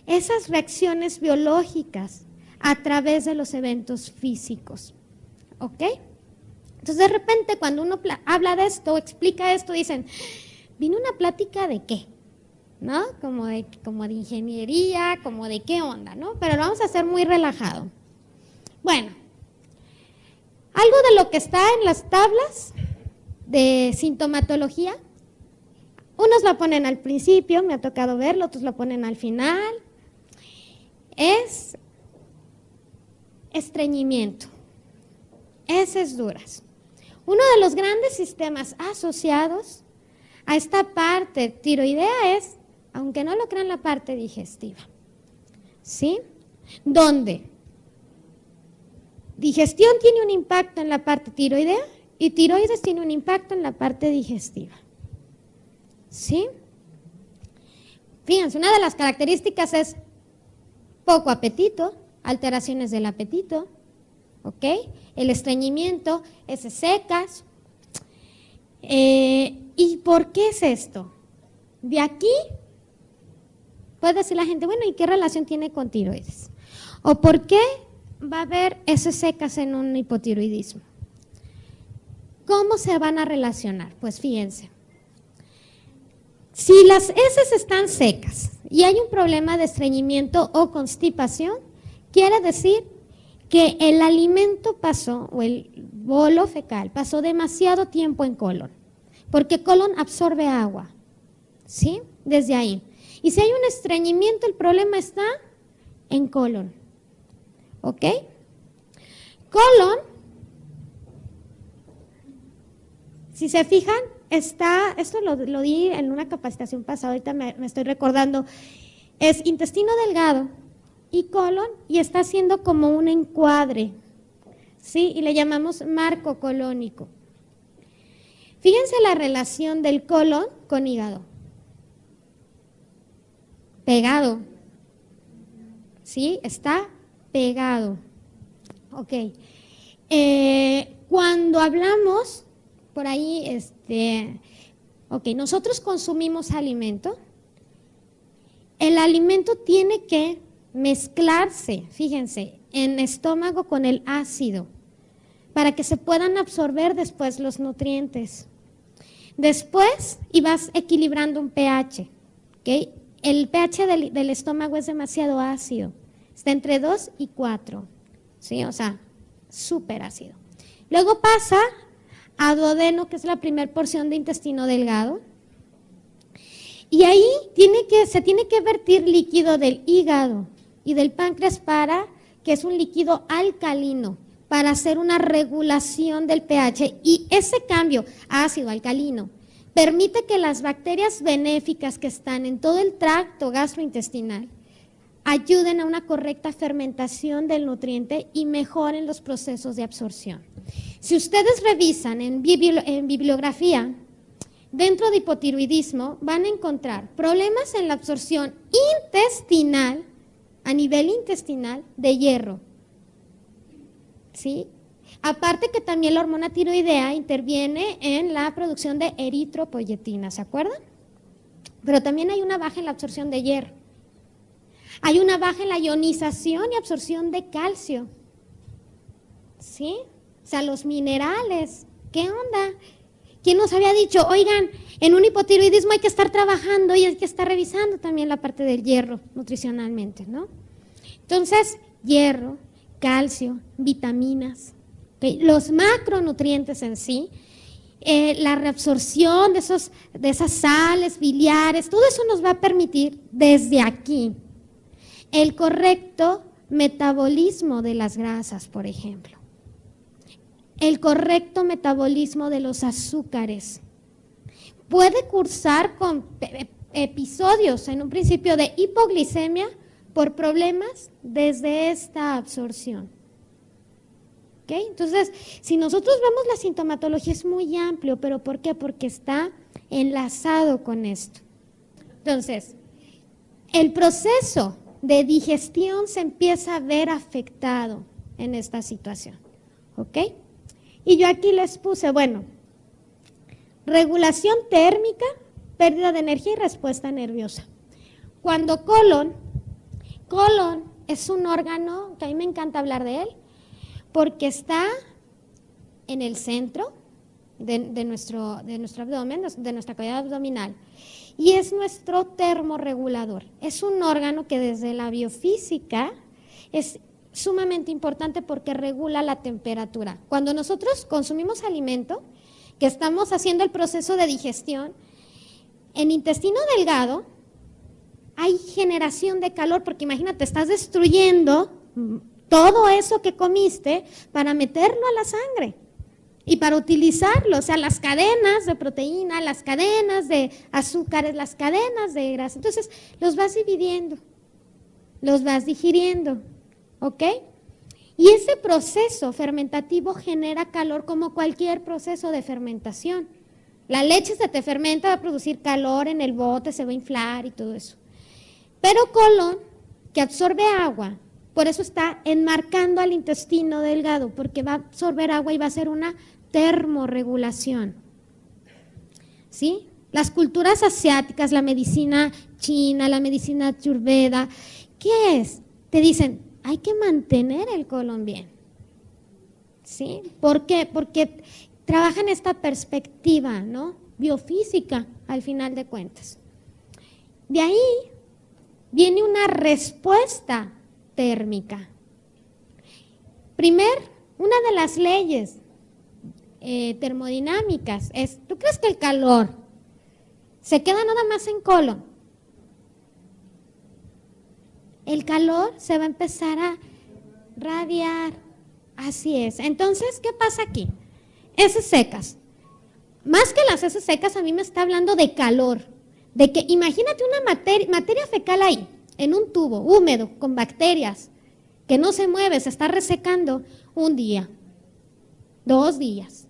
esas reacciones biológicas a través de los eventos físicos, ¿ok? Entonces de repente cuando uno habla de esto, explica esto, dicen, ¿vino una plática de qué? ¿No? Como de ingeniería, como de qué onda, ¿no? Pero lo vamos a hacer muy relajado. Bueno. Algo de lo que está en las tablas de sintomatología, unos lo ponen al principio, me ha tocado verlo, otros lo ponen al final, es estreñimiento, heces duras. Uno de los grandes sistemas asociados a esta parte tiroidea es, aunque no lo crean, la parte digestiva, ¿sí? ¿Dónde? Digestión tiene un impacto en la parte tiroidea y tiroides tiene un impacto en la parte digestiva. ¿Sí? Fíjense, una de las características es poco apetito, alteraciones del apetito, ¿ok? El estreñimiento, heces secas. ¿Y por qué es esto? De aquí puede decir la gente, bueno, ¿y qué relación tiene con tiroides? ¿O por qué va a haber heces secas en un hipotiroidismo? ¿Cómo se van a relacionar? Pues fíjense, si las heces están secas y hay un problema de estreñimiento o constipación, quiere decir que el alimento pasó, o el bolo fecal, pasó demasiado tiempo en colon, porque colon absorbe agua, ¿sí? Desde ahí. Y si hay un estreñimiento, el problema está en colon. ¿Ok? Colon, si se fijan, esto lo di en una capacitación pasada, ahorita me estoy recordando, es intestino delgado y colon, y está haciendo como un encuadre, ¿sí? Y le llamamos marco colónico. Fíjense la relación del colon con hígado. Pegado, ¿sí? Está pegado. Ok. Cuando hablamos, por ahí, ok, nosotros consumimos alimento. El alimento tiene que mezclarse, fíjense, en estómago con el ácido, para que se puedan absorber después los nutrientes. Después, y vas equilibrando un pH, ¿ok? El pH del estómago es demasiado ácido. Está entre 2 y 4, ¿sí? O sea, súper ácido. Luego pasa a duodeno, que es la primera porción de intestino delgado. Y ahí se tiene que vertir líquido del hígado y del páncreas que es un líquido alcalino, para hacer una regulación del pH, y ese cambio ácido-alcalino permite que las bacterias benéficas que están en todo el tracto gastrointestinal ayuden a una correcta fermentación del nutriente y mejoren los procesos de absorción. Si ustedes revisan en bibliografía, dentro de hipotiroidismo van a encontrar problemas en la absorción intestinal, a nivel intestinal, de hierro. ¿Sí? Aparte que también la hormona tiroidea interviene en la producción de eritropoyetina, ¿se acuerdan? Pero también hay una baja en la absorción de hierro. Hay una baja en la ionización y absorción de calcio. ¿Sí? O sea, los minerales. ¿Qué onda? ¿Quién nos había dicho? Oigan, en un hipotiroidismo hay que estar trabajando y hay que estar revisando también la parte del hierro nutricionalmente, ¿no? Entonces, hierro, calcio, vitaminas, ¿okay? Los macronutrientes en sí, la reabsorción de esas sales biliares, todo eso nos va a permitir desde aquí el correcto metabolismo de las grasas, por ejemplo, el correcto metabolismo de los azúcares. Puede cursar con episodios en un principio de hipoglicemia por problemas desde esta absorción. ¿Okay? Entonces, si nosotros vemos la sintomatología es muy amplio, ¿pero por qué? Porque está enlazado con esto. Entonces, el proceso de digestión se empieza a ver afectado en esta situación. ¿Ok? Y yo aquí les puse, bueno, regulación térmica, pérdida de energía y respuesta nerviosa. Cuando colon es un órgano que a mí me encanta hablar de él, porque está en el centro de nuestro abdomen, de nuestra cavidad abdominal, y es nuestro termorregulador. Es un órgano que desde la biofísica es sumamente importante porque regula la temperatura. Cuando nosotros consumimos alimento, que estamos haciendo el proceso de digestión, en intestino delgado hay generación de calor, porque imagínate, estás destruyendo todo eso que comiste para meterlo a la sangre y para utilizarlo, o sea, las cadenas de proteína, las cadenas de azúcares, las cadenas de grasa. Entonces, los vas dividiendo, los vas digiriendo, ¿ok? Y ese proceso fermentativo genera calor como cualquier proceso de fermentación. La leche se te fermenta, va a producir calor en el bote, se va a inflar y todo eso. Pero colon, que absorbe agua, por eso está enmarcando al intestino delgado, porque va a absorber agua y va a hacer una termorregulación. ¿Sí? Las culturas asiáticas, la medicina china, la medicina ayurveda, ¿qué es? Te dicen, hay que mantener el colon bien. ¿Sí? ¿Por qué? Porque trabajan esta perspectiva, ¿no? Biofísica, al final de cuentas. De ahí viene una respuesta térmica. Una de las leyes termodinámicas es, ¿tú crees que el calor se queda nada más en colon? El calor se va a empezar a radiar, así es. Entonces, ¿qué pasa aquí? Heces secas. Más que las heces secas, a mí me está hablando de calor, de que imagínate una materia fecal ahí, en un tubo húmedo, con bacterias, que no se mueve, se está resecando un día, 2 días.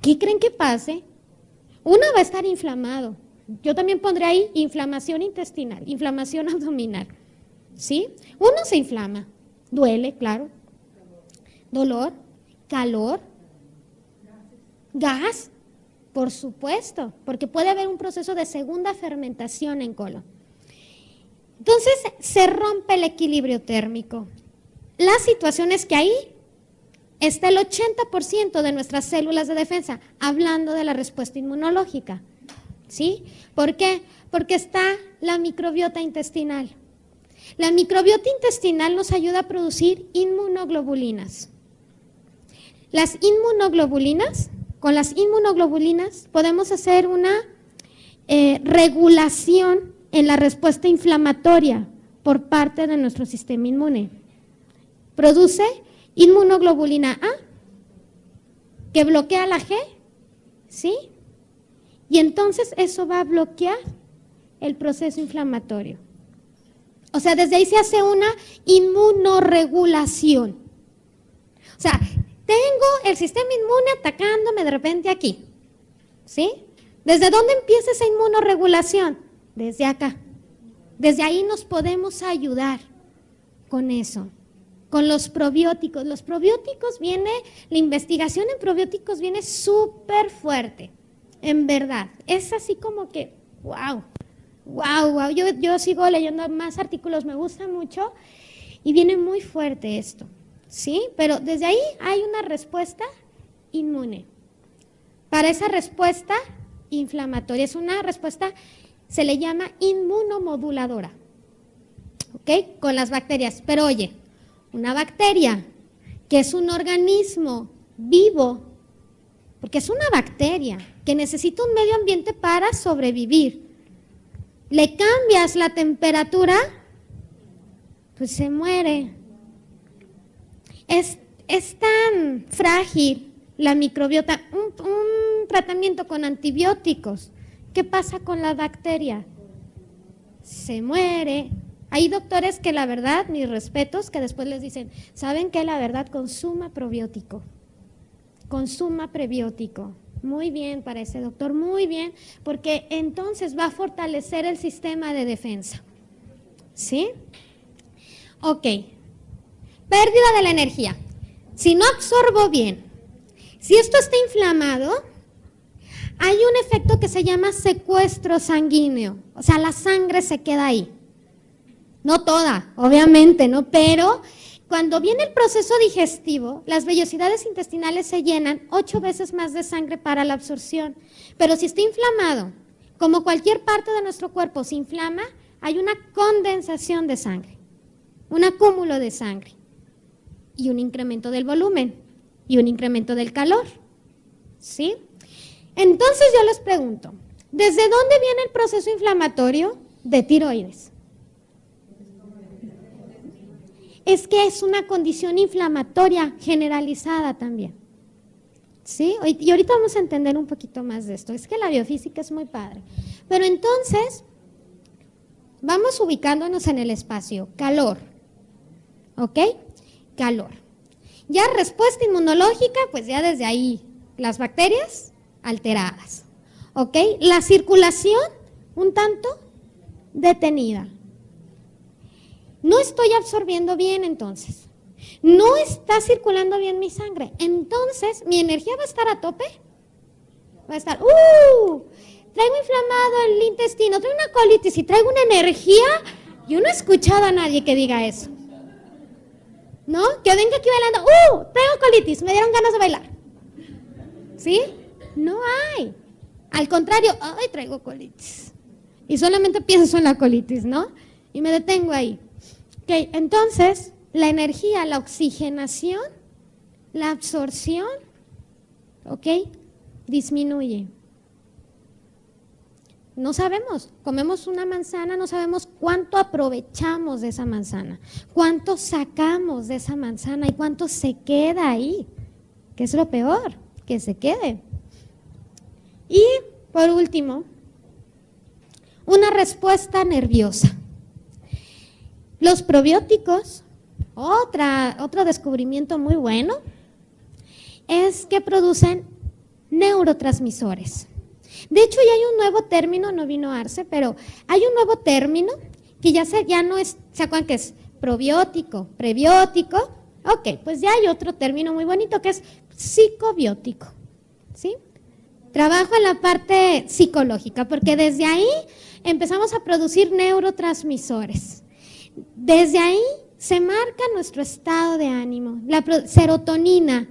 ¿Qué creen que pase? Uno va a estar inflamado. Yo también pondré ahí inflamación intestinal, inflamación abdominal. ¿Sí? Uno se inflama, duele, claro, dolor, calor, gas, por supuesto, porque puede haber un proceso de segunda fermentación en colon. Entonces se rompe el equilibrio térmico. La situación es que ahí está el 80% de nuestras células de defensa, hablando de la respuesta inmunológica. ¿Sí? ¿Por qué? Porque está la microbiota intestinal. La microbiota intestinal nos ayuda a producir inmunoglobulinas. Las inmunoglobulinas, con las inmunoglobulinas podemos hacer una regulación en la respuesta inflamatoria por parte de nuestro sistema inmune. Produce inmunoglobulina A, que bloquea la G, ¿sí? Y entonces eso va a bloquear el proceso inflamatorio. O sea, desde ahí se hace una inmunorregulación. O sea, tengo el sistema inmune atacándome de repente aquí, ¿sí? ¿Desde dónde empieza esa inmunorregulación? Desde acá. Desde ahí nos podemos ayudar con eso, con los probióticos. Los probióticos la investigación en probióticos viene súper fuerte, en verdad. Es así como que, wow. Yo sigo leyendo más artículos, me gusta mucho y viene muy fuerte esto, ¿sí? Pero desde ahí hay una respuesta inmune. Para esa respuesta inflamatoria, es una respuesta, se le llama inmunomoduladora, ¿ok? Con las bacterias. Pero oye, una bacteria que es un organismo vivo, porque es una bacteria que necesita un medio ambiente para sobrevivir, le cambias la temperatura, pues se muere. Es tan frágil la microbiota, un tratamiento con antibióticos. ¿Qué pasa con la bacteria? Se muere. Hay doctores que la verdad, mis respetos, que después les dicen, ¿saben qué? La verdad, consuma probiótico, consuma prebiótico. Muy bien para ese doctor, muy bien, porque entonces va a fortalecer el sistema de defensa. ¿Sí? Ok. Pérdida de la energía. Si no absorbo bien, si esto está inflamado, hay un efecto que se llama secuestro sanguíneo. O sea, la sangre se queda ahí. No toda, obviamente, ¿no? Pero cuando viene el proceso digestivo, las vellosidades intestinales se llenan 8 veces más de sangre para la absorción. Pero si está inflamado, como cualquier parte de nuestro cuerpo se inflama, hay una condensación de sangre, un acúmulo de sangre y un incremento del volumen y un incremento del calor. ¿Sí? Entonces yo les pregunto, ¿desde dónde viene el proceso inflamatorio de tiroides? Es que es una condición inflamatoria generalizada también. ¿Sí? Y ahorita vamos a entender un poquito más de esto. Es que la biofísica es muy padre. Pero entonces, vamos ubicándonos en el espacio. Calor. ¿Ok? Calor. Ya respuesta inmunológica, pues ya desde ahí, las bacterias alteradas. ¿Ok? La circulación, un tanto detenida. No estoy absorbiendo bien entonces. No está circulando bien mi sangre. Entonces, ¿mi energía va a estar a tope? Va a estar, traigo inflamado el intestino, traigo una colitis y traigo una energía. Yo no he escuchado a nadie que diga eso. ¿No? Que venga aquí bailando, traigo colitis, me dieron ganas de bailar. ¿Sí? No hay. Al contrario, ay, traigo colitis. Y solamente pienso en la colitis, ¿no? Y me detengo ahí. Ok, entonces, la energía, la oxigenación, la absorción, ¿ok? Disminuye. No sabemos, comemos una manzana, no sabemos cuánto aprovechamos de esa manzana, cuánto sacamos de esa manzana y cuánto se queda ahí, que es lo peor, que se quede. Y, por último, una respuesta nerviosa. Los probióticos, otro descubrimiento muy bueno, es que producen neurotransmisores. De hecho, ya hay un nuevo término, no vino Arce, pero hay un nuevo término que ya no es, ¿se acuerdan que es probiótico, prebiótico? Ok, pues ya hay otro término muy bonito que es psicobiótico, ¿sí? Trabajo en la parte psicológica, porque desde ahí empezamos a producir neurotransmisores. Desde ahí se marca nuestro estado de ánimo. La serotonina,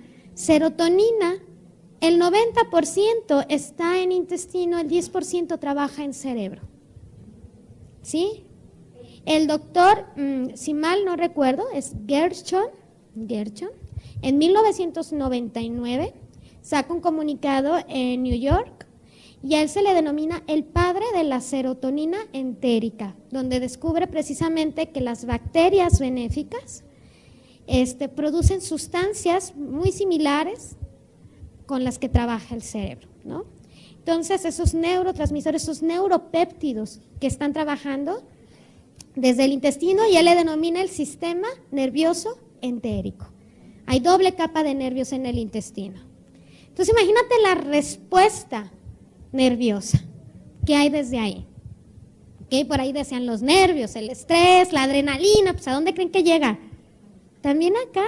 el 90% está en intestino, el 10% trabaja en cerebro. ¿Sí? El doctor, si mal no recuerdo, es Gershon, en 1999 saca un comunicado en New York y a él se le denomina el padre de la serotonina entérica, donde descubre precisamente que las bacterias benéficas producen sustancias muy similares con las que trabaja el cerebro, ¿no? Entonces, esos neurotransmisores, esos neuropéptidos que están trabajando desde el intestino, ya le denomina el sistema nervioso entérico. Hay doble capa de nervios en el intestino. Entonces, imagínate la respuesta nerviosa que hay desde ahí. ¿Okay? Por ahí decían los nervios, el estrés, la adrenalina, pues ¿a dónde creen que llega? También acá.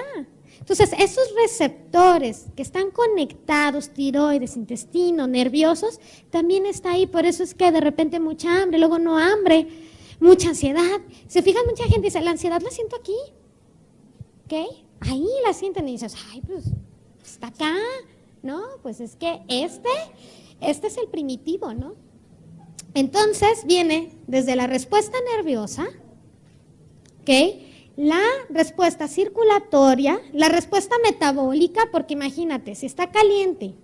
Entonces, esos receptores que están conectados, tiroides, intestino, nerviosos, también está ahí. Por eso es que de repente mucha hambre, luego no hambre, mucha ansiedad. Se fijan, mucha gente dice, la ansiedad la siento aquí. ¿Ok? Ahí la sienten y dices, ay, pues está acá. No, pues es que este es el primitivo, ¿no? Entonces viene desde la respuesta nerviosa, ¿ok? La respuesta circulatoria, la respuesta metabólica, porque imagínate, si está caliente,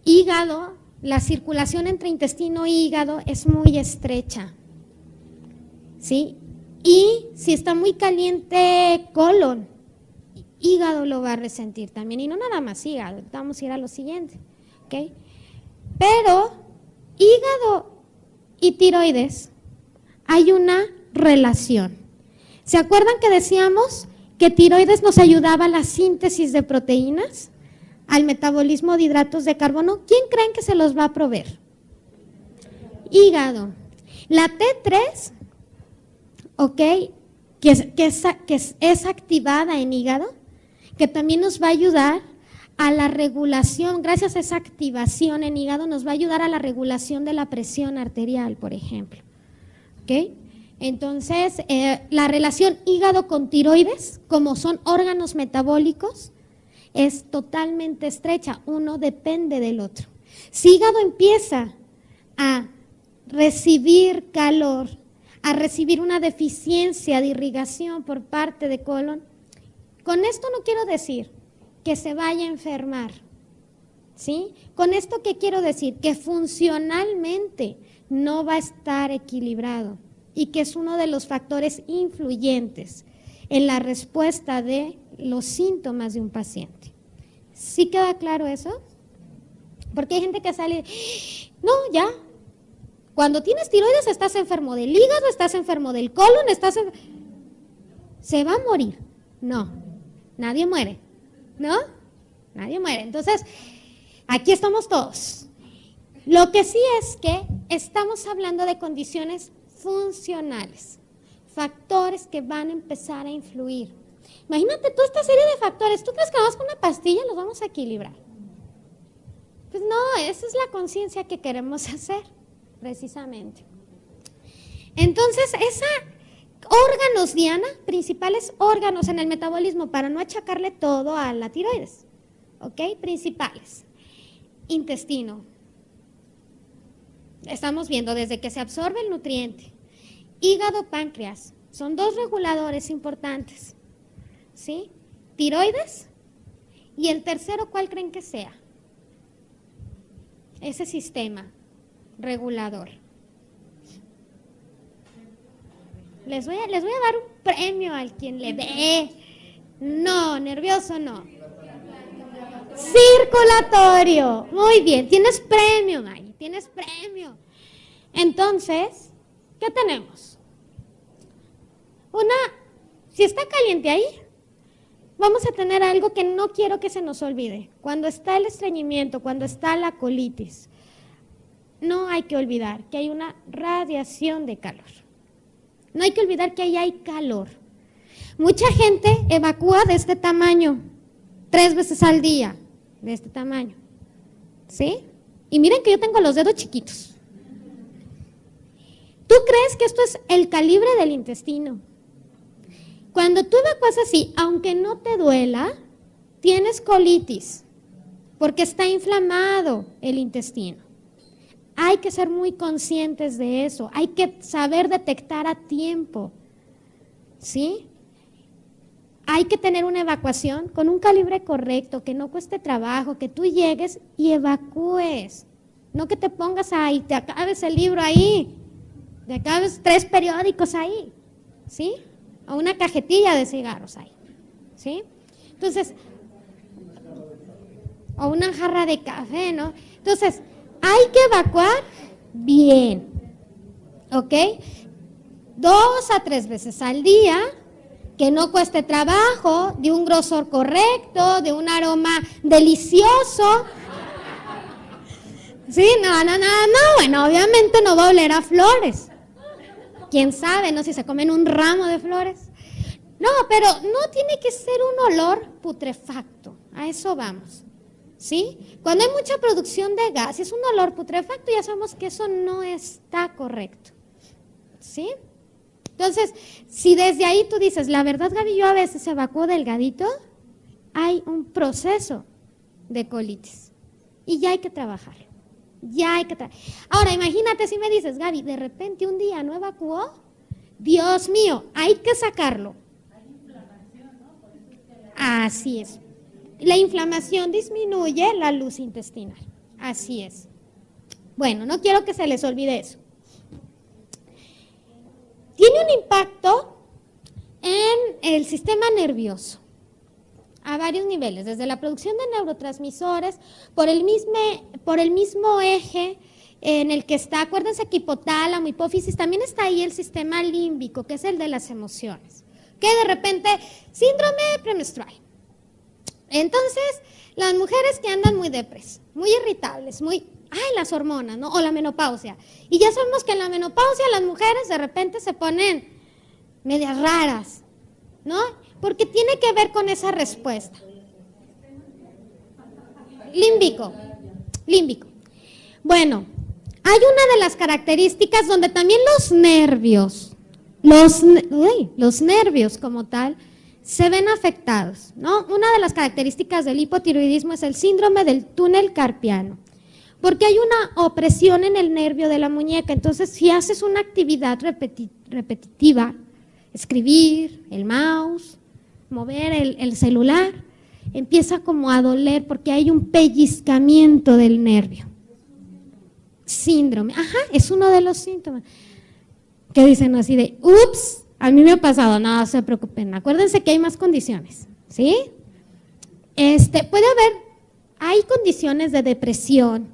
hígado, la circulación entre intestino e hígado es muy estrecha, ¿sí? Y si está muy caliente colon, hígado lo va a resentir también, y no nada más hígado, vamos a ir a lo siguiente, ¿ok? Pero hígado y tiroides hay una relación. ¿Se acuerdan que decíamos que tiroides nos ayudaba a la síntesis de proteínas, al metabolismo de hidratos de carbono? ¿Quién creen que se los va a proveer? Hígado. La T3, ¿ok? Que es activada en hígado, que también nos va a ayudar a la regulación, gracias a esa activación en hígado, nos va a ayudar a la regulación de la presión arterial, por ejemplo. ¿Ok? Entonces, la relación hígado con tiroides, como son órganos metabólicos, es totalmente estrecha, uno depende del otro. Si hígado empieza a recibir calor, a recibir una deficiencia de irrigación por parte de colon, con esto no quiero decir que se vaya a enfermar, ¿sí? Con esto, ¿qué quiero decir? Que funcionalmente no va a estar equilibrado y que es uno de los factores influyentes en la respuesta de los síntomas de un paciente. ¿Sí queda claro eso? Porque hay gente que sale, no, ya, cuando tienes tiroides estás enfermo del hígado, estás enfermo del colon, se va a morir. No, nadie muere, ¿no? Nadie muere. Entonces, aquí estamos todos. Lo que sí es que estamos hablando de condiciones funcionales, factores que van a empezar a influir. Imagínate toda esta serie de factores. ¿Tú crees que vamos con una pastilla los vamos a equilibrar? Pues no, esa es la conciencia que queremos hacer, precisamente. Entonces, órganos, Diana, principales órganos en el metabolismo, para no achacarle todo a la tiroides, ¿ok? Principales. Intestino. Estamos viendo desde que se absorbe el nutriente. Hígado, páncreas. Son dos reguladores importantes, ¿sí? Tiroides. Y el tercero, ¿cuál creen que sea? Ese sistema regulador. Les voy a dar un premio al quien le dé. No, nervioso no. Circulatorio. Muy bien, tienes premio, May, tienes premio. Entonces, ¿qué tenemos? Si está caliente ahí, vamos a tener algo que no quiero que se nos olvide. Cuando está el estreñimiento, cuando está la colitis, no hay que olvidar que hay una radiación de calor. No hay que olvidar que ahí hay calor. Mucha gente evacúa de este tamaño, 3 veces al día, de este tamaño, ¿sí? Y miren que yo tengo los dedos chiquitos. ¿Tú crees que esto es el calibre del intestino? Cuando tú evacuas así, aunque no te duela, tienes colitis, porque está inflamado el intestino. Hay que ser muy conscientes de eso, hay que saber detectar a tiempo, ¿sí? Hay que tener una evacuación con un calibre correcto, que no cueste trabajo, que tú llegues y evacúes, no que te pongas ahí, te acabes el libro ahí, te acabes 3 periódicos ahí, ¿sí? o una cajetilla de cigarros ahí, ¿sí? Entonces, o una jarra de café, ¿no? Entonces, hay que evacuar bien, ¿ok? 2 a 3 veces al día, que no cueste trabajo, de un grosor correcto, de un aroma delicioso. Sí, no, bueno, obviamente no va a oler a flores. ¿Quién sabe, no? Si se comen un ramo de flores. No, pero no tiene que ser un olor putrefacto, a eso vamos, ¿sí? Cuando hay mucha producción de gas y es un olor putrefacto, ya sabemos que eso no está correcto, ¿sí? Entonces, si desde ahí tú dices, la verdad, Gaby, yo a veces evacuo delgadito, hay un proceso de colitis y ya hay que trabajarlo. Ahora, imagínate si me dices, Gaby, de repente un día no evacuó, Dios mío, hay que sacarlo. Así es. La inflamación disminuye la luz intestinal. Así es. Bueno, no quiero que se les olvide eso. Tiene un impacto en el sistema nervioso a varios niveles, desde la producción de neurotransmisores, por el mismo eje en el que está, acuérdense que hipotálamo, hipófisis, también está ahí el sistema límbico, que es el de las emociones. Que de repente, síndrome premenstrual. Entonces, las mujeres que andan muy depres, muy irritables, las hormonas, ¿no? O la menopausia. Y ya sabemos que en la menopausia las mujeres de repente se ponen medias raras, ¿no? Porque tiene que ver con esa respuesta. Límbico. Bueno, hay una de las características donde también los nervios como tal, se ven afectados, ¿no? Una de las características del hipotiroidismo es el síndrome del túnel carpiano, porque hay una opresión en el nervio de la muñeca. Entonces, si haces una actividad repetitiva, escribir, el mouse, mover el celular, empieza como a doler porque hay un pellizcamiento del nervio. Síndrome, es uno de los síntomas. Que dicen así de, ups, a mí me ha pasado, no se preocupen, acuérdense que hay más condiciones, ¿sí? Hay condiciones de depresión,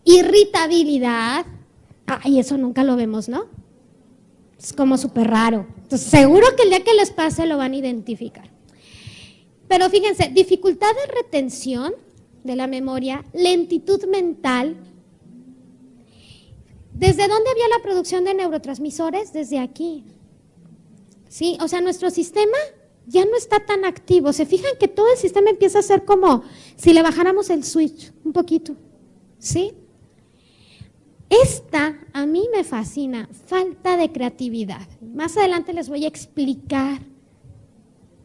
irritabilidad, y eso nunca lo vemos, ¿no? Es como súper raro. Entonces, seguro que el día que les pase lo van a identificar. Pero fíjense, dificultad de retención de la memoria, lentitud mental. ¿Desde dónde había la producción de neurotransmisores? Desde aquí. ¿Sí? O sea, nuestro sistema ya no está tan activo. Se fijan que todo el sistema empieza a ser como si le bajáramos el switch un poquito. ¿Sí? Esta a mí me fascina, falta de creatividad. Más adelante les voy a explicar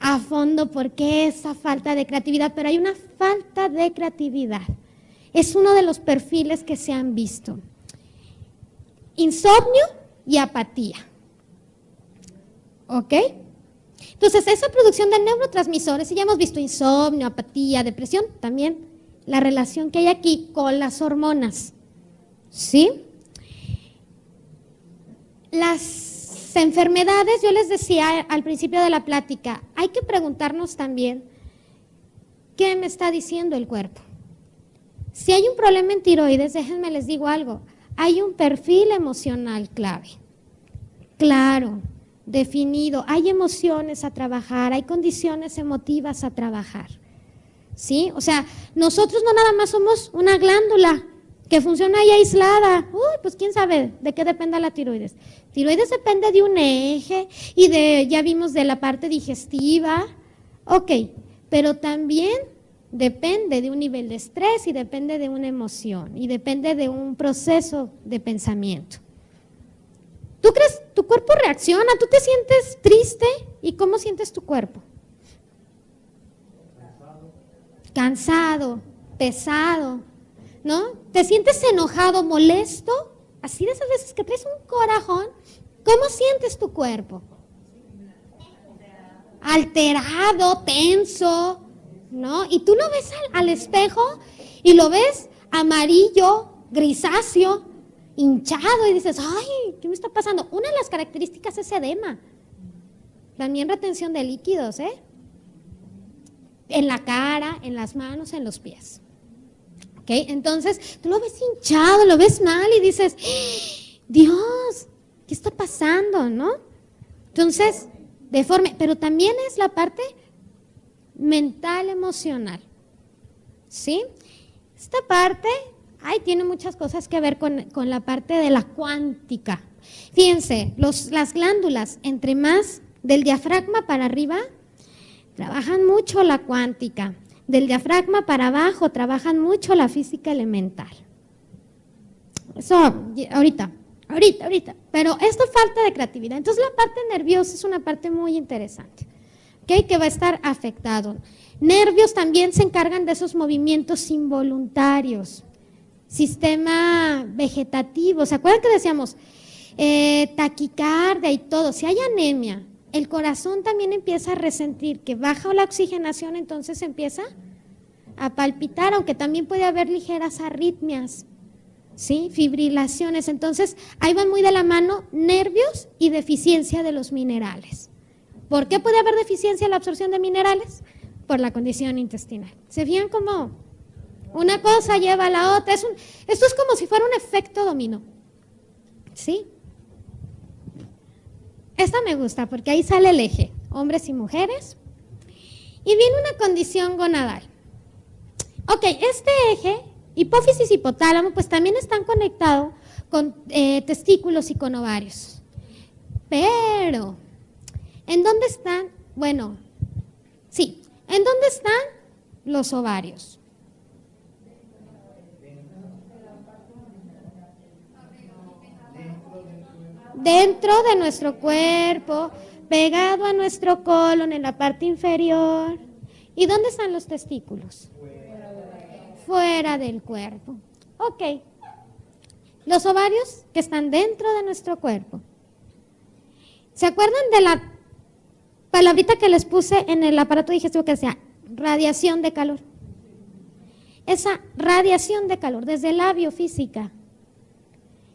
a fondo por qué esa falta de creatividad, pero hay una falta de creatividad. Es uno de los perfiles que se han visto. Insomnio y apatía. ¿Ok? Entonces, esa producción de neurotransmisores, y ya hemos visto insomnio, apatía, depresión, también la relación que hay aquí con las hormonas. ¿Sí? Las enfermedades, yo les decía al principio de la plática, hay que preguntarnos también, ¿qué me está diciendo el cuerpo? Si hay un problema en tiroides, déjenme les digo algo, hay un perfil emocional clave, claro, definido, hay emociones a trabajar, hay condiciones emotivas a trabajar, ¿sí? O sea, nosotros no nada más somos una glándula que funciona ahí aislada. Pues quién sabe de qué depende la tiroides. Tiroides depende de un eje y ya vimos de la parte digestiva, ok, pero también depende de un nivel de estrés y depende de una emoción y depende de un proceso de pensamiento. ¿Tú crees? ¿Tu cuerpo reacciona? ¿Tú te sientes triste? ¿Y cómo sientes tu cuerpo? Cansado, pesado, ¿no? ¿Te sientes enojado, molesto? Así de esas veces que traes un corajón, ¿cómo sientes tu cuerpo? Alterado, tenso, ¿no? Y tú lo ves al espejo y lo ves amarillo, grisáceo, hinchado y dices, ay, ¿qué me está pasando? Una de las características es edema. también retención de líquidos, ¿eh? En la cara, en las manos, en los pies. ¿Ok? Entonces, tú lo ves hinchado, lo ves mal y dices, Dios, ¿qué está pasando, no? Entonces, deforme, pero también es la parte mental, emocional, ¿sí? Esta parte, tiene muchas cosas que ver con la parte de la cuántica. Fíjense, las glándulas, entre más del diafragma para arriba, trabajan mucho la cuántica. Del diafragma para abajo, trabajan mucho la física elemental. Eso, ahorita. Pero esto falta de creatividad. Entonces, la parte nerviosa es una parte muy interesante, ¿okay? Que va a estar afectado. Nervios también se encargan de esos movimientos involuntarios. Sistema vegetativo. ¿Se acuerdan que decíamos taquicardia y todo? Si hay anemia, el corazón también empieza a resentir que baja la oxigenación, entonces empieza a palpitar, aunque también puede haber ligeras arritmias, ¿sí? Fibrilaciones. Entonces, ahí van muy de la mano nervios y deficiencia de los minerales. ¿Por qué puede haber deficiencia en la absorción de minerales? Por la condición intestinal. ¿Se fijan cómo una cosa lleva a la otra? Esto es como si fuera un efecto dominó, ¿sí? Esta me gusta porque ahí sale el eje, hombres y mujeres, y viene una condición gonadal. Ok, este eje, hipófisis y hipotálamo, pues también están conectados con testículos y con ovarios. Pero, ¿en dónde están? Bueno, sí, ¿en dónde están los ovarios? Dentro de nuestro cuerpo, pegado a nuestro colon en la parte inferior. ¿Y dónde están los testículos? Fuera del cuerpo. Ok. Los ovarios que están dentro de nuestro cuerpo. ¿Se acuerdan de la palabrita que les puse en el aparato digestivo que decía radiación de calor? Esa radiación de calor desde la biofísica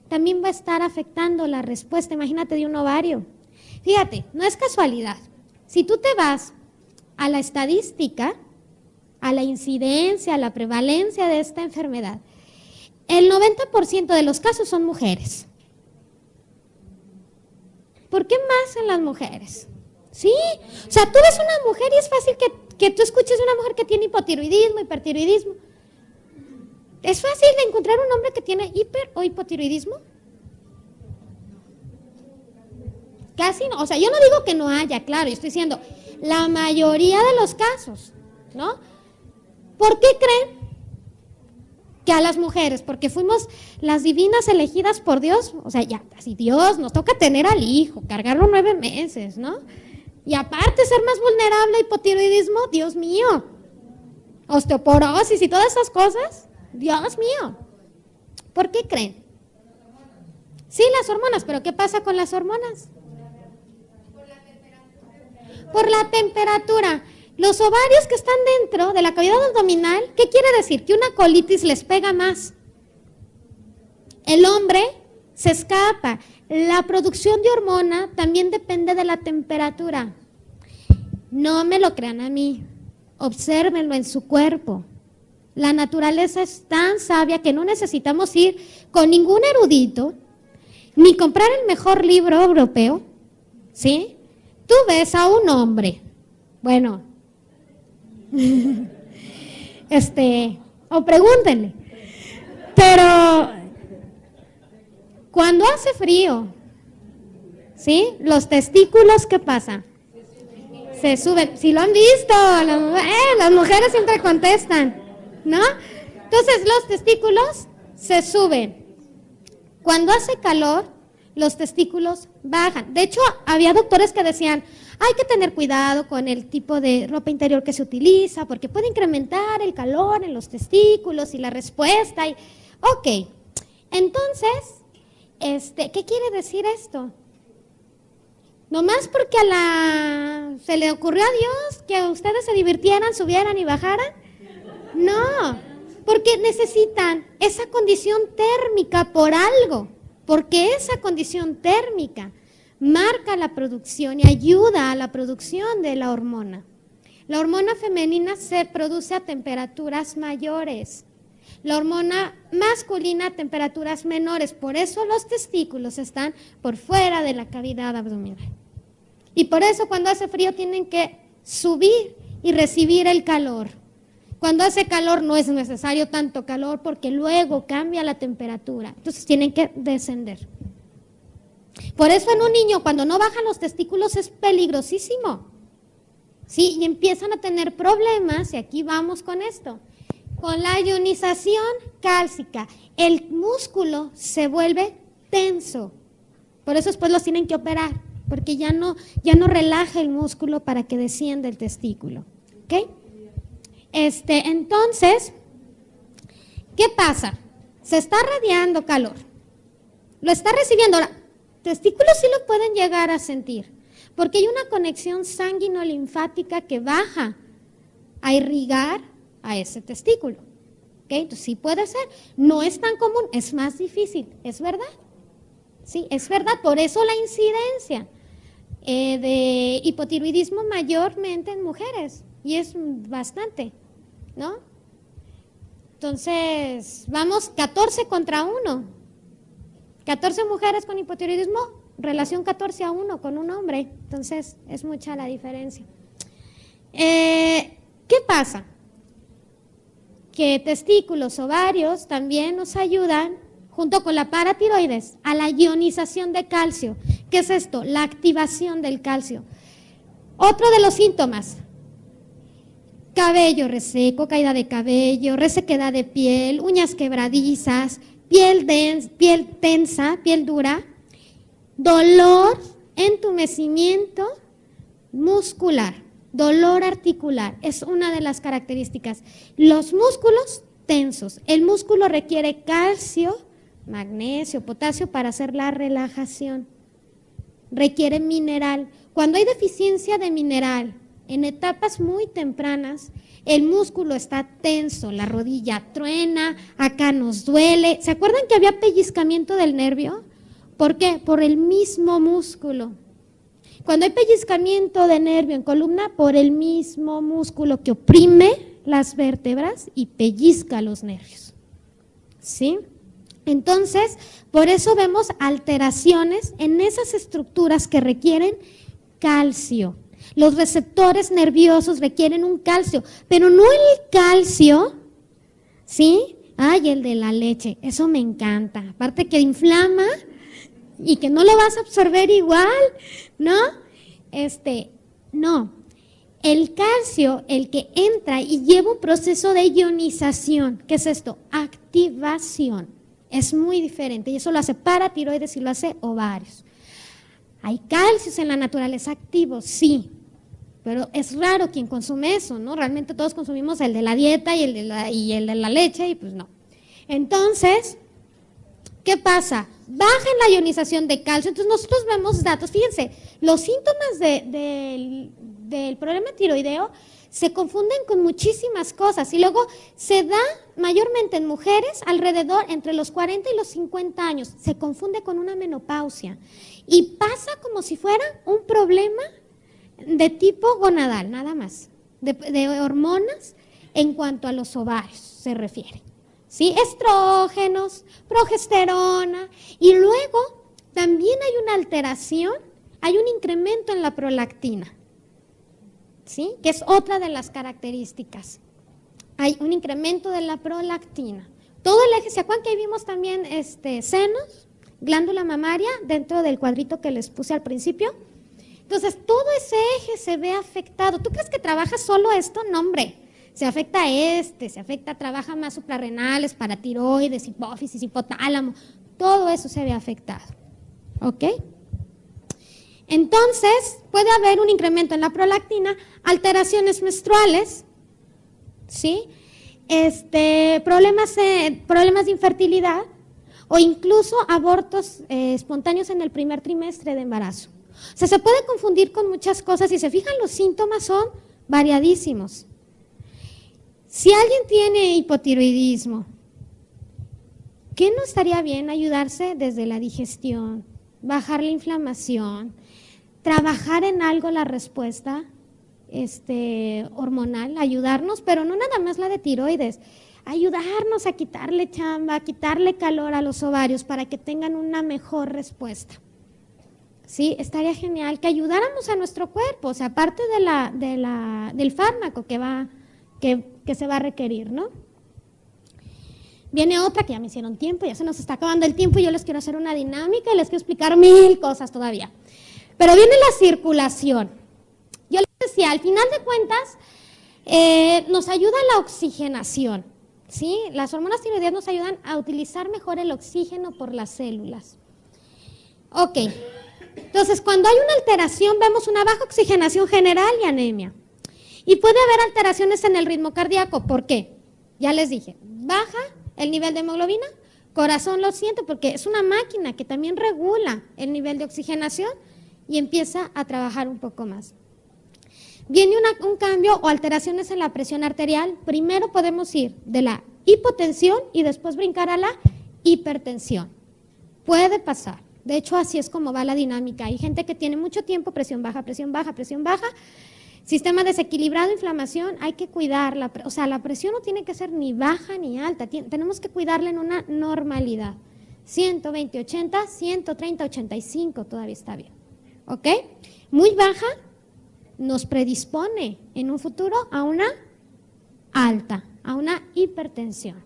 también va a estar afectando la respuesta, imagínate, de un ovario. Fíjate, no es casualidad. Si tú te vas a la estadística, a la incidencia, a la prevalencia de esta enfermedad, el 90% de los casos son mujeres. ¿Por qué más en las mujeres? ¿Sí? O sea, tú ves una mujer y es fácil que tú escuches una mujer que tiene hipotiroidismo, hipertiroidismo. ¿Es fácil de encontrar un hombre que tiene hiper o hipotiroidismo? Casi no. O sea, yo no digo que no haya, claro, yo estoy diciendo la mayoría de los casos, ¿no? ¿Por qué creen que a las mujeres? Porque fuimos las divinas elegidas por Dios. O sea, ya, así Dios nos toca tener al hijo, cargarlo 9 meses, ¿no? Y aparte ser más vulnerable a hipotiroidismo, Dios mío, osteoporosis y todas esas cosas. Dios mío, ¿por qué creen? Sí, las hormonas, pero ¿qué pasa con las hormonas? Por la temperatura. Los ovarios que están dentro de la cavidad abdominal, ¿qué quiere decir? Que una colitis les pega más. El hombre se escapa. La producción de hormona también depende de la temperatura. No me lo crean a mí, obsérvenlo en su cuerpo. La naturaleza es tan sabia que no necesitamos ir con ningún erudito, ni comprar el mejor libro europeo, ¿sí? Tú ves a un hombre, bueno, o pregúntenle, pero cuando hace frío, ¿sí? Los testículos, ¿qué pasa? Se suben. Si lo han visto, las mujeres siempre contestan, ¿no? Entonces los testículos se suben. Cuando hace calor, los testículos bajan. De hecho, había doctores que decían, hay que tener cuidado con el tipo de ropa interior que se utiliza, porque puede incrementar el calor en los testículos y la respuesta. Ok, entonces, ¿qué quiere decir esto? Nomás porque se le ocurrió a Dios que ustedes se divirtieran, subieran y bajaran. No, porque necesitan esa condición térmica por algo, porque esa condición térmica marca la producción y ayuda a la producción de la hormona. La hormona femenina se produce a temperaturas mayores, la hormona masculina a temperaturas menores, por eso los testículos están por fuera de la cavidad abdominal. Y por eso cuando hace frío tienen que subir y recibir el calor. Cuando hace calor no es necesario tanto calor porque luego cambia la temperatura, entonces tienen que descender. Por eso en un niño cuando no bajan los testículos es peligrosísimo, ¿sí? Y empiezan a tener problemas, y aquí vamos con esto, con la ionización cálcica. El músculo se vuelve tenso, por eso después los tienen que operar, porque ya no relaja el músculo para que descienda el testículo, ¿ok? Entonces, ¿qué pasa? Se está radiando calor, lo está recibiendo. Ahora, testículos sí lo pueden llegar a sentir, porque hay una conexión sanguino-linfática que baja a irrigar a ese testículo, ¿ok? Entonces sí puede ser, no es tan común, es más difícil, ¿es verdad? Sí, es verdad, por eso la incidencia de hipotiroidismo mayormente en mujeres, y es bastante, ¿no? Entonces, vamos 14 contra 1. 14 mujeres con hipotiroidismo, relación 14-1 con un hombre. Entonces, es mucha la diferencia. ¿Qué pasa? Que testículos, ovarios también nos ayudan, junto con la paratiroides, a la ionización de calcio. ¿Qué es esto? La activación del calcio. Otro de los síntomas: cabello reseco, caída de cabello, resequedad de piel, uñas quebradizas, piel tensa, piel dura, dolor, entumecimiento muscular, dolor articular, es una de las características. Los músculos tensos, el músculo requiere calcio, magnesio, potasio para hacer la relajación, requiere mineral. Cuando hay deficiencia de mineral, en etapas muy tempranas, el músculo está tenso, la rodilla truena, acá nos duele. ¿Se acuerdan que había pellizcamiento del nervio? ¿Por qué? Por el mismo músculo. Cuando hay pellizcamiento de nervio en columna, por el mismo músculo que oprime las vértebras y pellizca los nervios, ¿sí? Entonces, por eso vemos alteraciones en esas estructuras que requieren calcio. Los receptores nerviosos requieren un calcio, pero no el calcio, ¿sí? Ay, el de la leche, eso me encanta. Aparte que inflama y que no lo vas a absorber igual, ¿no? No. El calcio, el que entra y lleva un proceso de ionización, ¿qué es esto? Activación. Es muy diferente y eso lo hace paratiroides y lo hace ovarios. ¿Hay calcios en la naturaleza activos? Sí, pero es raro quien consume eso, ¿no? Realmente todos consumimos el de la dieta y el de la leche y pues no. Entonces, ¿qué pasa? Baja en la ionización de calcio, entonces nosotros vemos datos. Fíjense, los síntomas del problema tiroideo se confunden con muchísimas cosas y luego se da mayormente en mujeres alrededor entre los 40 y los 50 años. Se confunde con una menopausia y pasa como si fuera un problema de tipo gonadal, nada más, de hormonas en cuanto a los ovarios se refiere, ¿sí? Estrógenos, progesterona, y luego también hay una alteración, hay un incremento en la prolactina, ¿sí? Que es otra de las características. Hay un incremento de la prolactina. Todo el eje, ¿se acuerdan que ahí vimos también senos, glándula mamaria dentro del cuadrito que les puse al principio? Entonces, todo ese eje se ve afectado. ¿Tú crees que trabaja solo esto? No, hombre. Se afecta trabaja más suprarrenales, paratiroides, hipófisis, hipotálamo. Todo eso se ve afectado. ¿Ok? Entonces, puede haber un incremento en la prolactina, alteraciones menstruales, ¿sí? Problemas de infertilidad o incluso abortos espontáneos en el primer trimestre de embarazo. O sea, se puede confundir con muchas cosas y se fijan, los síntomas son variadísimos. Si alguien tiene hipotiroidismo, ¿qué no estaría bien? Ayudarse desde la digestión, bajar la inflamación, trabajar en algo la respuesta hormonal, ayudarnos, pero no nada más la de tiroides, ayudarnos a quitarle chamba, a quitarle calor a los ovarios para que tengan una mejor respuesta. Sí, estaría genial que ayudáramos a nuestro cuerpo, o sea, aparte del fármaco que se va a requerir, ¿no? Viene otra que ya me hicieron tiempo, ya se nos está acabando el tiempo y yo les quiero hacer una dinámica y les quiero explicar 1000 cosas todavía. Pero viene la circulación. Yo les decía, al final de cuentas, nos ayuda la oxigenación, ¿sí? Las hormonas tiroideas nos ayudan a utilizar mejor el oxígeno por las células. Ok, entonces cuando hay una alteración vemos una baja oxigenación general y anemia. Y puede haber alteraciones en el ritmo cardíaco, ¿por qué? Ya les dije, baja el nivel de hemoglobina, corazón lo siente porque es una máquina que también regula el nivel de oxigenación y empieza a trabajar un poco más. Viene un cambio o alteraciones en la presión arterial. Primero podemos ir de la hipotensión y después brincar a la hipertensión. Puede pasar. De hecho, así es como va la dinámica. Hay gente que tiene mucho tiempo, presión baja, presión baja, presión baja. Sistema desequilibrado, inflamación, hay que cuidarla. O sea, la presión no tiene que ser ni baja ni alta. Tenemos que cuidarla en una normalidad. 120, 80, 130, 85, todavía está bien. ¿Ok? Muy baja nos predispone en un futuro a una alta, a una hipertensión.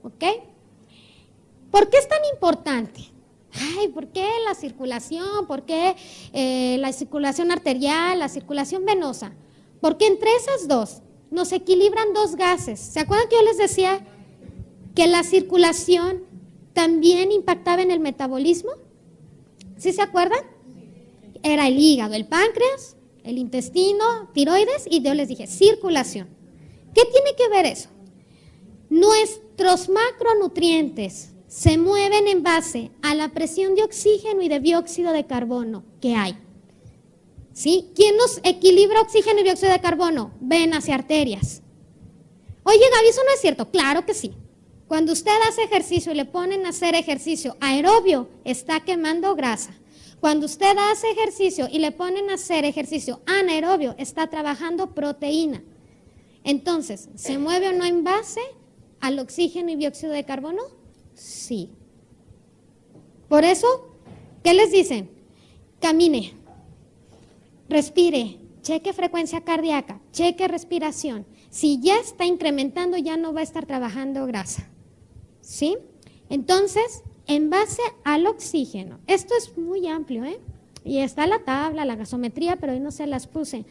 ¿Ok? ¿Por qué es tan importante? Ay, ¿por qué la circulación? ¿Por qué la circulación arterial, la circulación venosa? Porque entre esas dos nos equilibran dos gases. ¿Se acuerdan que yo les decía que la circulación también impactaba en el metabolismo? ¿Sí se acuerdan? Era el hígado, el páncreas, el intestino, tiroides y yo les dije circulación. ¿Qué tiene que ver eso? Nuestros macronutrientes se mueven en base a la presión de oxígeno y de dióxido de carbono que hay. ¿Sí? ¿Quién nos equilibra oxígeno y dióxido de carbono? Venas y arterias. Oye, Gaby, ¿eso no es cierto? Claro que sí. Cuando usted hace ejercicio y le ponen a hacer ejercicio aerobio, está quemando grasa. Cuando usted hace ejercicio y le ponen a hacer ejercicio anaerobio, está trabajando proteína. Entonces, ¿se mueve o no en base al oxígeno y dióxido de carbono? Sí. Por eso, ¿qué les dicen? Camine, respire, cheque frecuencia cardíaca, cheque respiración. Si ya está incrementando, ya no va a estar trabajando grasa. ¿Sí? Entonces, en base al oxígeno, esto es muy amplio, ¿eh? Y está la tabla, la gasometría, pero hoy no se las puse.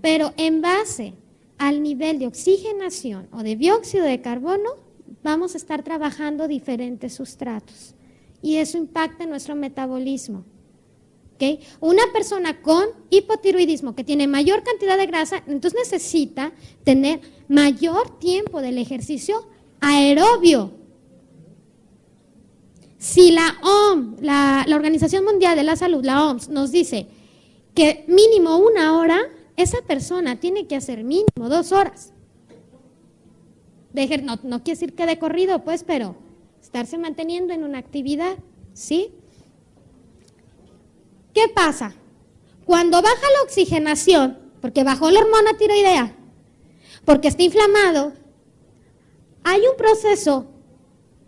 Pero en base al nivel de oxigenación o de dióxido de carbono, vamos a estar trabajando diferentes sustratos. Y eso impacta en nuestro metabolismo. ¿Okay? Una persona con hipotiroidismo que tiene mayor cantidad de grasa, entonces necesita tener mayor tiempo del ejercicio aerobio. Si la OMS, la Organización Mundial de la Salud, la OMS, nos dice que mínimo 1 hora, esa persona tiene que hacer mínimo 2 horas. No quiere decir que de corrido, pues, pero estarse manteniendo en una actividad, ¿sí? ¿Qué pasa? Cuando baja la oxigenación, porque bajó la hormona tiroidea, porque está inflamado, hay un proceso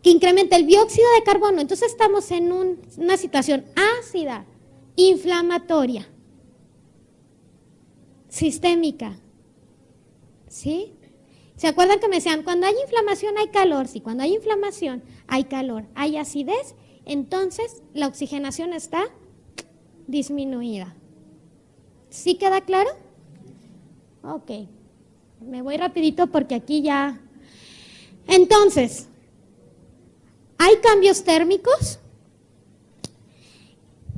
que incrementa el dióxido de carbono, entonces estamos en una situación ácida, inflamatoria, sistémica, ¿sí? ¿Se acuerdan que me decían, cuando hay inflamación hay calor? Sí, cuando hay inflamación hay calor, hay acidez, entonces la oxigenación está disminuida. ¿Sí queda claro? Ok, me voy rapidito porque aquí ya... Entonces, ¿hay cambios térmicos?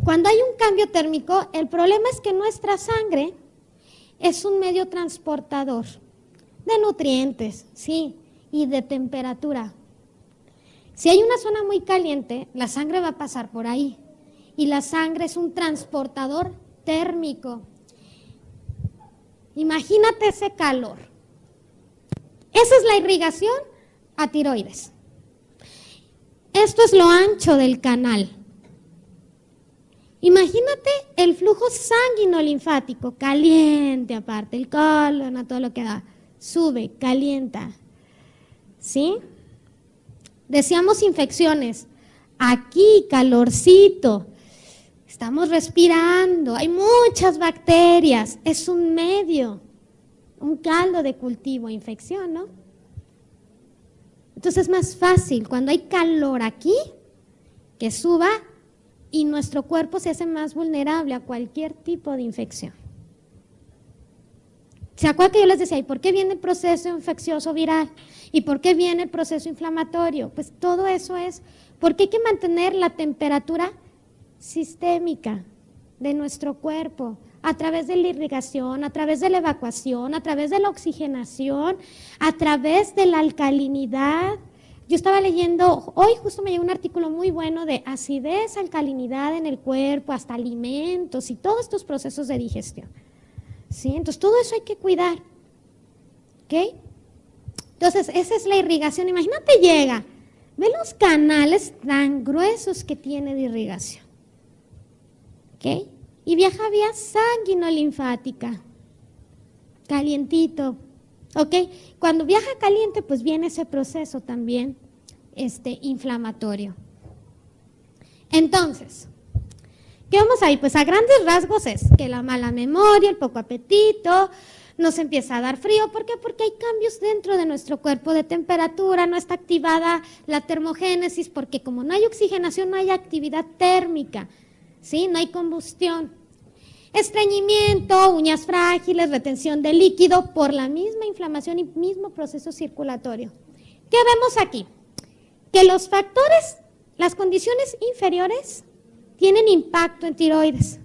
Cuando hay un cambio térmico, el problema es que nuestra sangre es un medio transportador de nutrientes, sí, y de temperatura. Si hay una zona muy caliente, la sangre va a pasar por ahí. Y la sangre es un transportador térmico. Imagínate ese calor. Esa es la irrigación a tiroides. Esto es lo ancho del canal. Imagínate el flujo sanguíneo linfático, caliente aparte, el colon, a todo lo que da, sube, calienta, ¿sí? Decíamos infecciones, aquí calorcito, estamos respirando, hay muchas bacterias, es un medio, un caldo de cultivo, infección, ¿no? Entonces es más fácil cuando hay calor aquí, que suba y nuestro cuerpo se hace más vulnerable a cualquier tipo de infección. ¿Se acuerdan que yo les decía, ¿y por qué viene el proceso infeccioso viral? ¿Y por qué viene el proceso inflamatorio? Pues todo eso es porque hay que mantener la temperatura sistémica de nuestro cuerpo a través de la irrigación, a través de la evacuación, a través de la oxigenación, a través de la alcalinidad. Yo estaba leyendo, hoy justo me llegó un artículo muy bueno de acidez, alcalinidad en el cuerpo, hasta alimentos y todos estos procesos de digestión. ¿Sí? Entonces todo eso hay que cuidar. ¿Ok? Entonces esa es la irrigación. Imagínate llega, ve los canales tan gruesos que tiene de irrigación. ¿Ok? Y viaja vía sanguinolinfática, calientito. ¿Ok? Cuando viaja caliente, pues viene ese proceso también inflamatorio. Entonces, ¿qué vamos a ir? Pues a grandes rasgos es que la mala memoria, el poco apetito, nos empieza a dar frío. ¿Por qué? Porque hay cambios dentro de nuestro cuerpo de temperatura, no está activada la termogénesis, porque como no hay oxigenación, no hay actividad térmica, ¿sí? No hay combustión. Estreñimiento, uñas frágiles, retención de líquido por la misma inflamación y mismo proceso circulatorio. ¿Qué vemos aquí? Que los factores, las condiciones inferiores tienen impacto en tiroides.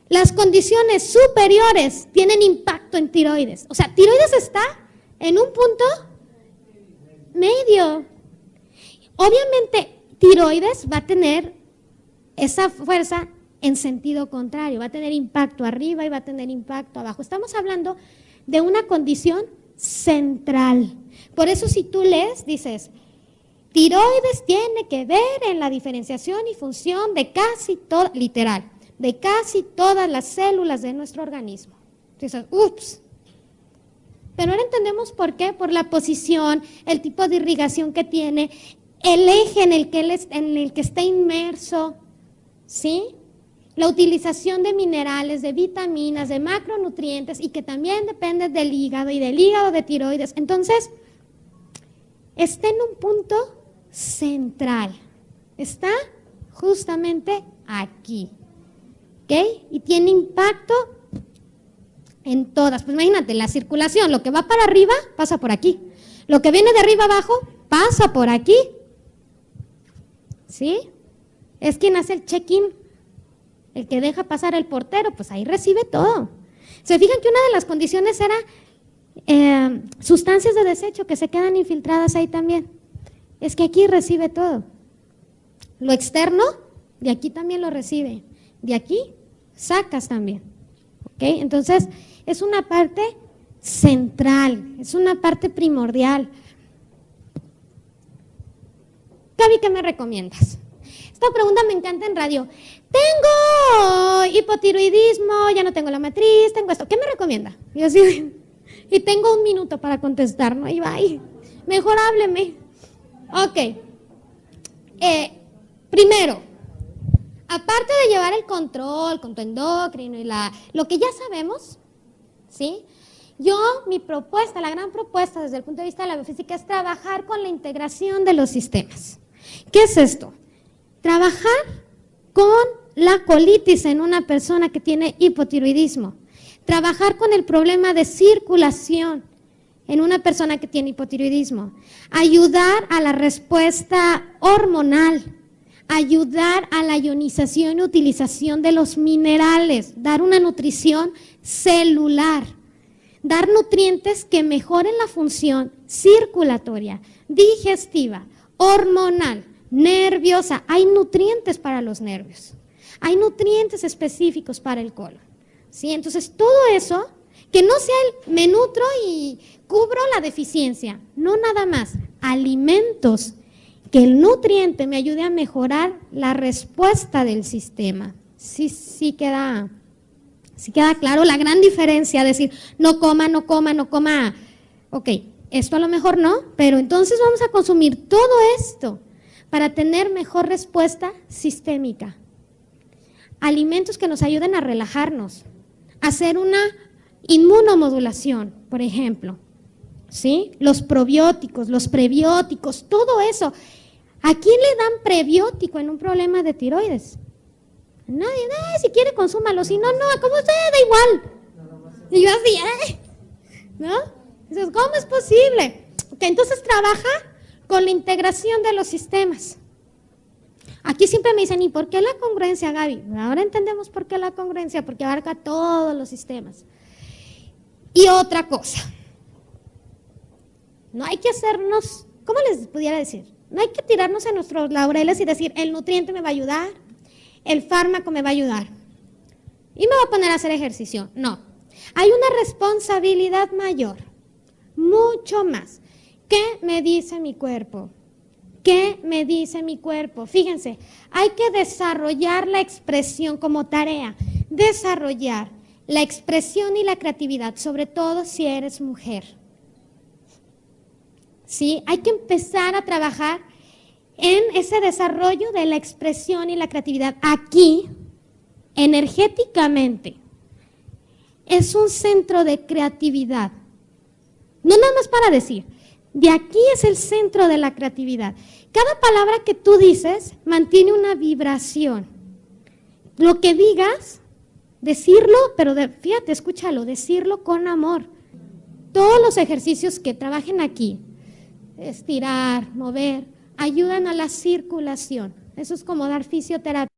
Las condiciones superiores tienen impacto en tiroides. O sea, tiroides está en un punto medio. Obviamente, tiroides va a tener esa fuerza en sentido contrario, va a tener impacto arriba y va a tener impacto abajo. Estamos hablando de una condición central. Por eso si tú lees, dices, tiroides tiene que ver en la diferenciación y función de casi todo, literal, de casi todas las células de nuestro organismo. Dices, ups. Pero ahora entendemos por qué, por la posición, el tipo de irrigación que tiene, el eje en el que está inmerso, ¿sí? La utilización de minerales, de vitaminas, de macronutrientes y que también depende del hígado y del hígado de tiroides. Entonces, está en un punto central. Está justamente aquí. ¿Ok? Y tiene impacto en todas. Pues imagínate, la circulación, lo que va para arriba, pasa por aquí. Lo que viene de arriba abajo, pasa por aquí. ¿Sí? Es quien hace el check-in. El que deja pasar el portero, pues ahí recibe todo. Se fijan que una de las condiciones era sustancias de desecho que se quedan infiltradas ahí también. Es que aquí recibe todo. Lo externo, de aquí también lo recibe. De aquí sacas también. ¿Ok? Entonces, es una parte central, es una parte primordial. Gaby, ¿qué me recomiendas? Esta pregunta me encanta en radio. Tengo hipotiroidismo, ya no tengo la matriz, tengo esto. ¿Qué me recomienda? Y yo sí, y tengo 1 minuto para contestar, ¿no? Y va ahí. Mejor hábleme. Ok. Primero, aparte de llevar el control con tu endocrino y lo que ya sabemos, ¿sí? Mi propuesta, la gran propuesta desde el punto de vista de la biofísica es trabajar con la integración de los sistemas. ¿Qué es esto? Trabajar con la colitis en una persona que tiene hipotiroidismo. Trabajar con el problema de circulación en una persona que tiene hipotiroidismo. Ayudar a la respuesta hormonal. Ayudar a la ionización y utilización de los minerales. Dar una nutrición celular. Dar nutrientes que mejoren la función circulatoria, digestiva, hormonal, nerviosa. Hay nutrientes para los nervios, hay nutrientes específicos para el colon, ¿sí? Entonces todo eso, que no sea me nutro y cubro la deficiencia, no nada más, alimentos, que el nutriente me ayude a mejorar la respuesta del sistema, sí queda claro la gran diferencia, decir, no coma. Ok, esto a lo mejor no, pero entonces vamos a consumir todo esto para tener mejor respuesta sistémica. Alimentos que nos ayuden a relajarnos, hacer una inmunomodulación, por ejemplo, ¿sí? Los probióticos, los prebióticos, todo eso. ¿A quién le dan prebiótico en un problema de tiroides? Nadie, si quiere consúmalo, si no, como usted, da igual. Y yo así, ¿no? Dices, ¿cómo es posible? Okay, entonces trabaja con la integración de los sistemas. Aquí siempre me dicen, ¿y por qué la congruencia, Gaby? Ahora entendemos por qué la congruencia, porque abarca todos los sistemas. Y otra cosa, no hay que hacernos, ¿cómo les pudiera decir? No hay que tirarnos en nuestros laureles y decir, el nutriente me va a ayudar, el fármaco me va a ayudar y me va a poner a hacer ejercicio. No, hay una responsabilidad mayor, mucho más. ¿Qué me dice mi cuerpo? ¿Qué me dice mi cuerpo? Fíjense, hay que desarrollar la expresión como tarea, desarrollar la expresión y la creatividad, sobre todo si eres mujer. ¿Sí? Hay que empezar a trabajar en ese desarrollo de la expresión y la creatividad. Aquí, energéticamente, es un centro de creatividad. No nada más para decir, de aquí es el centro de la creatividad. Cada palabra que tú dices mantiene una vibración. Lo que digas, decirlo, pero fíjate, escúchalo, decirlo con amor. Todos los ejercicios que trabajen aquí, estirar, mover, ayudan a la circulación. Eso es como dar fisioterapia.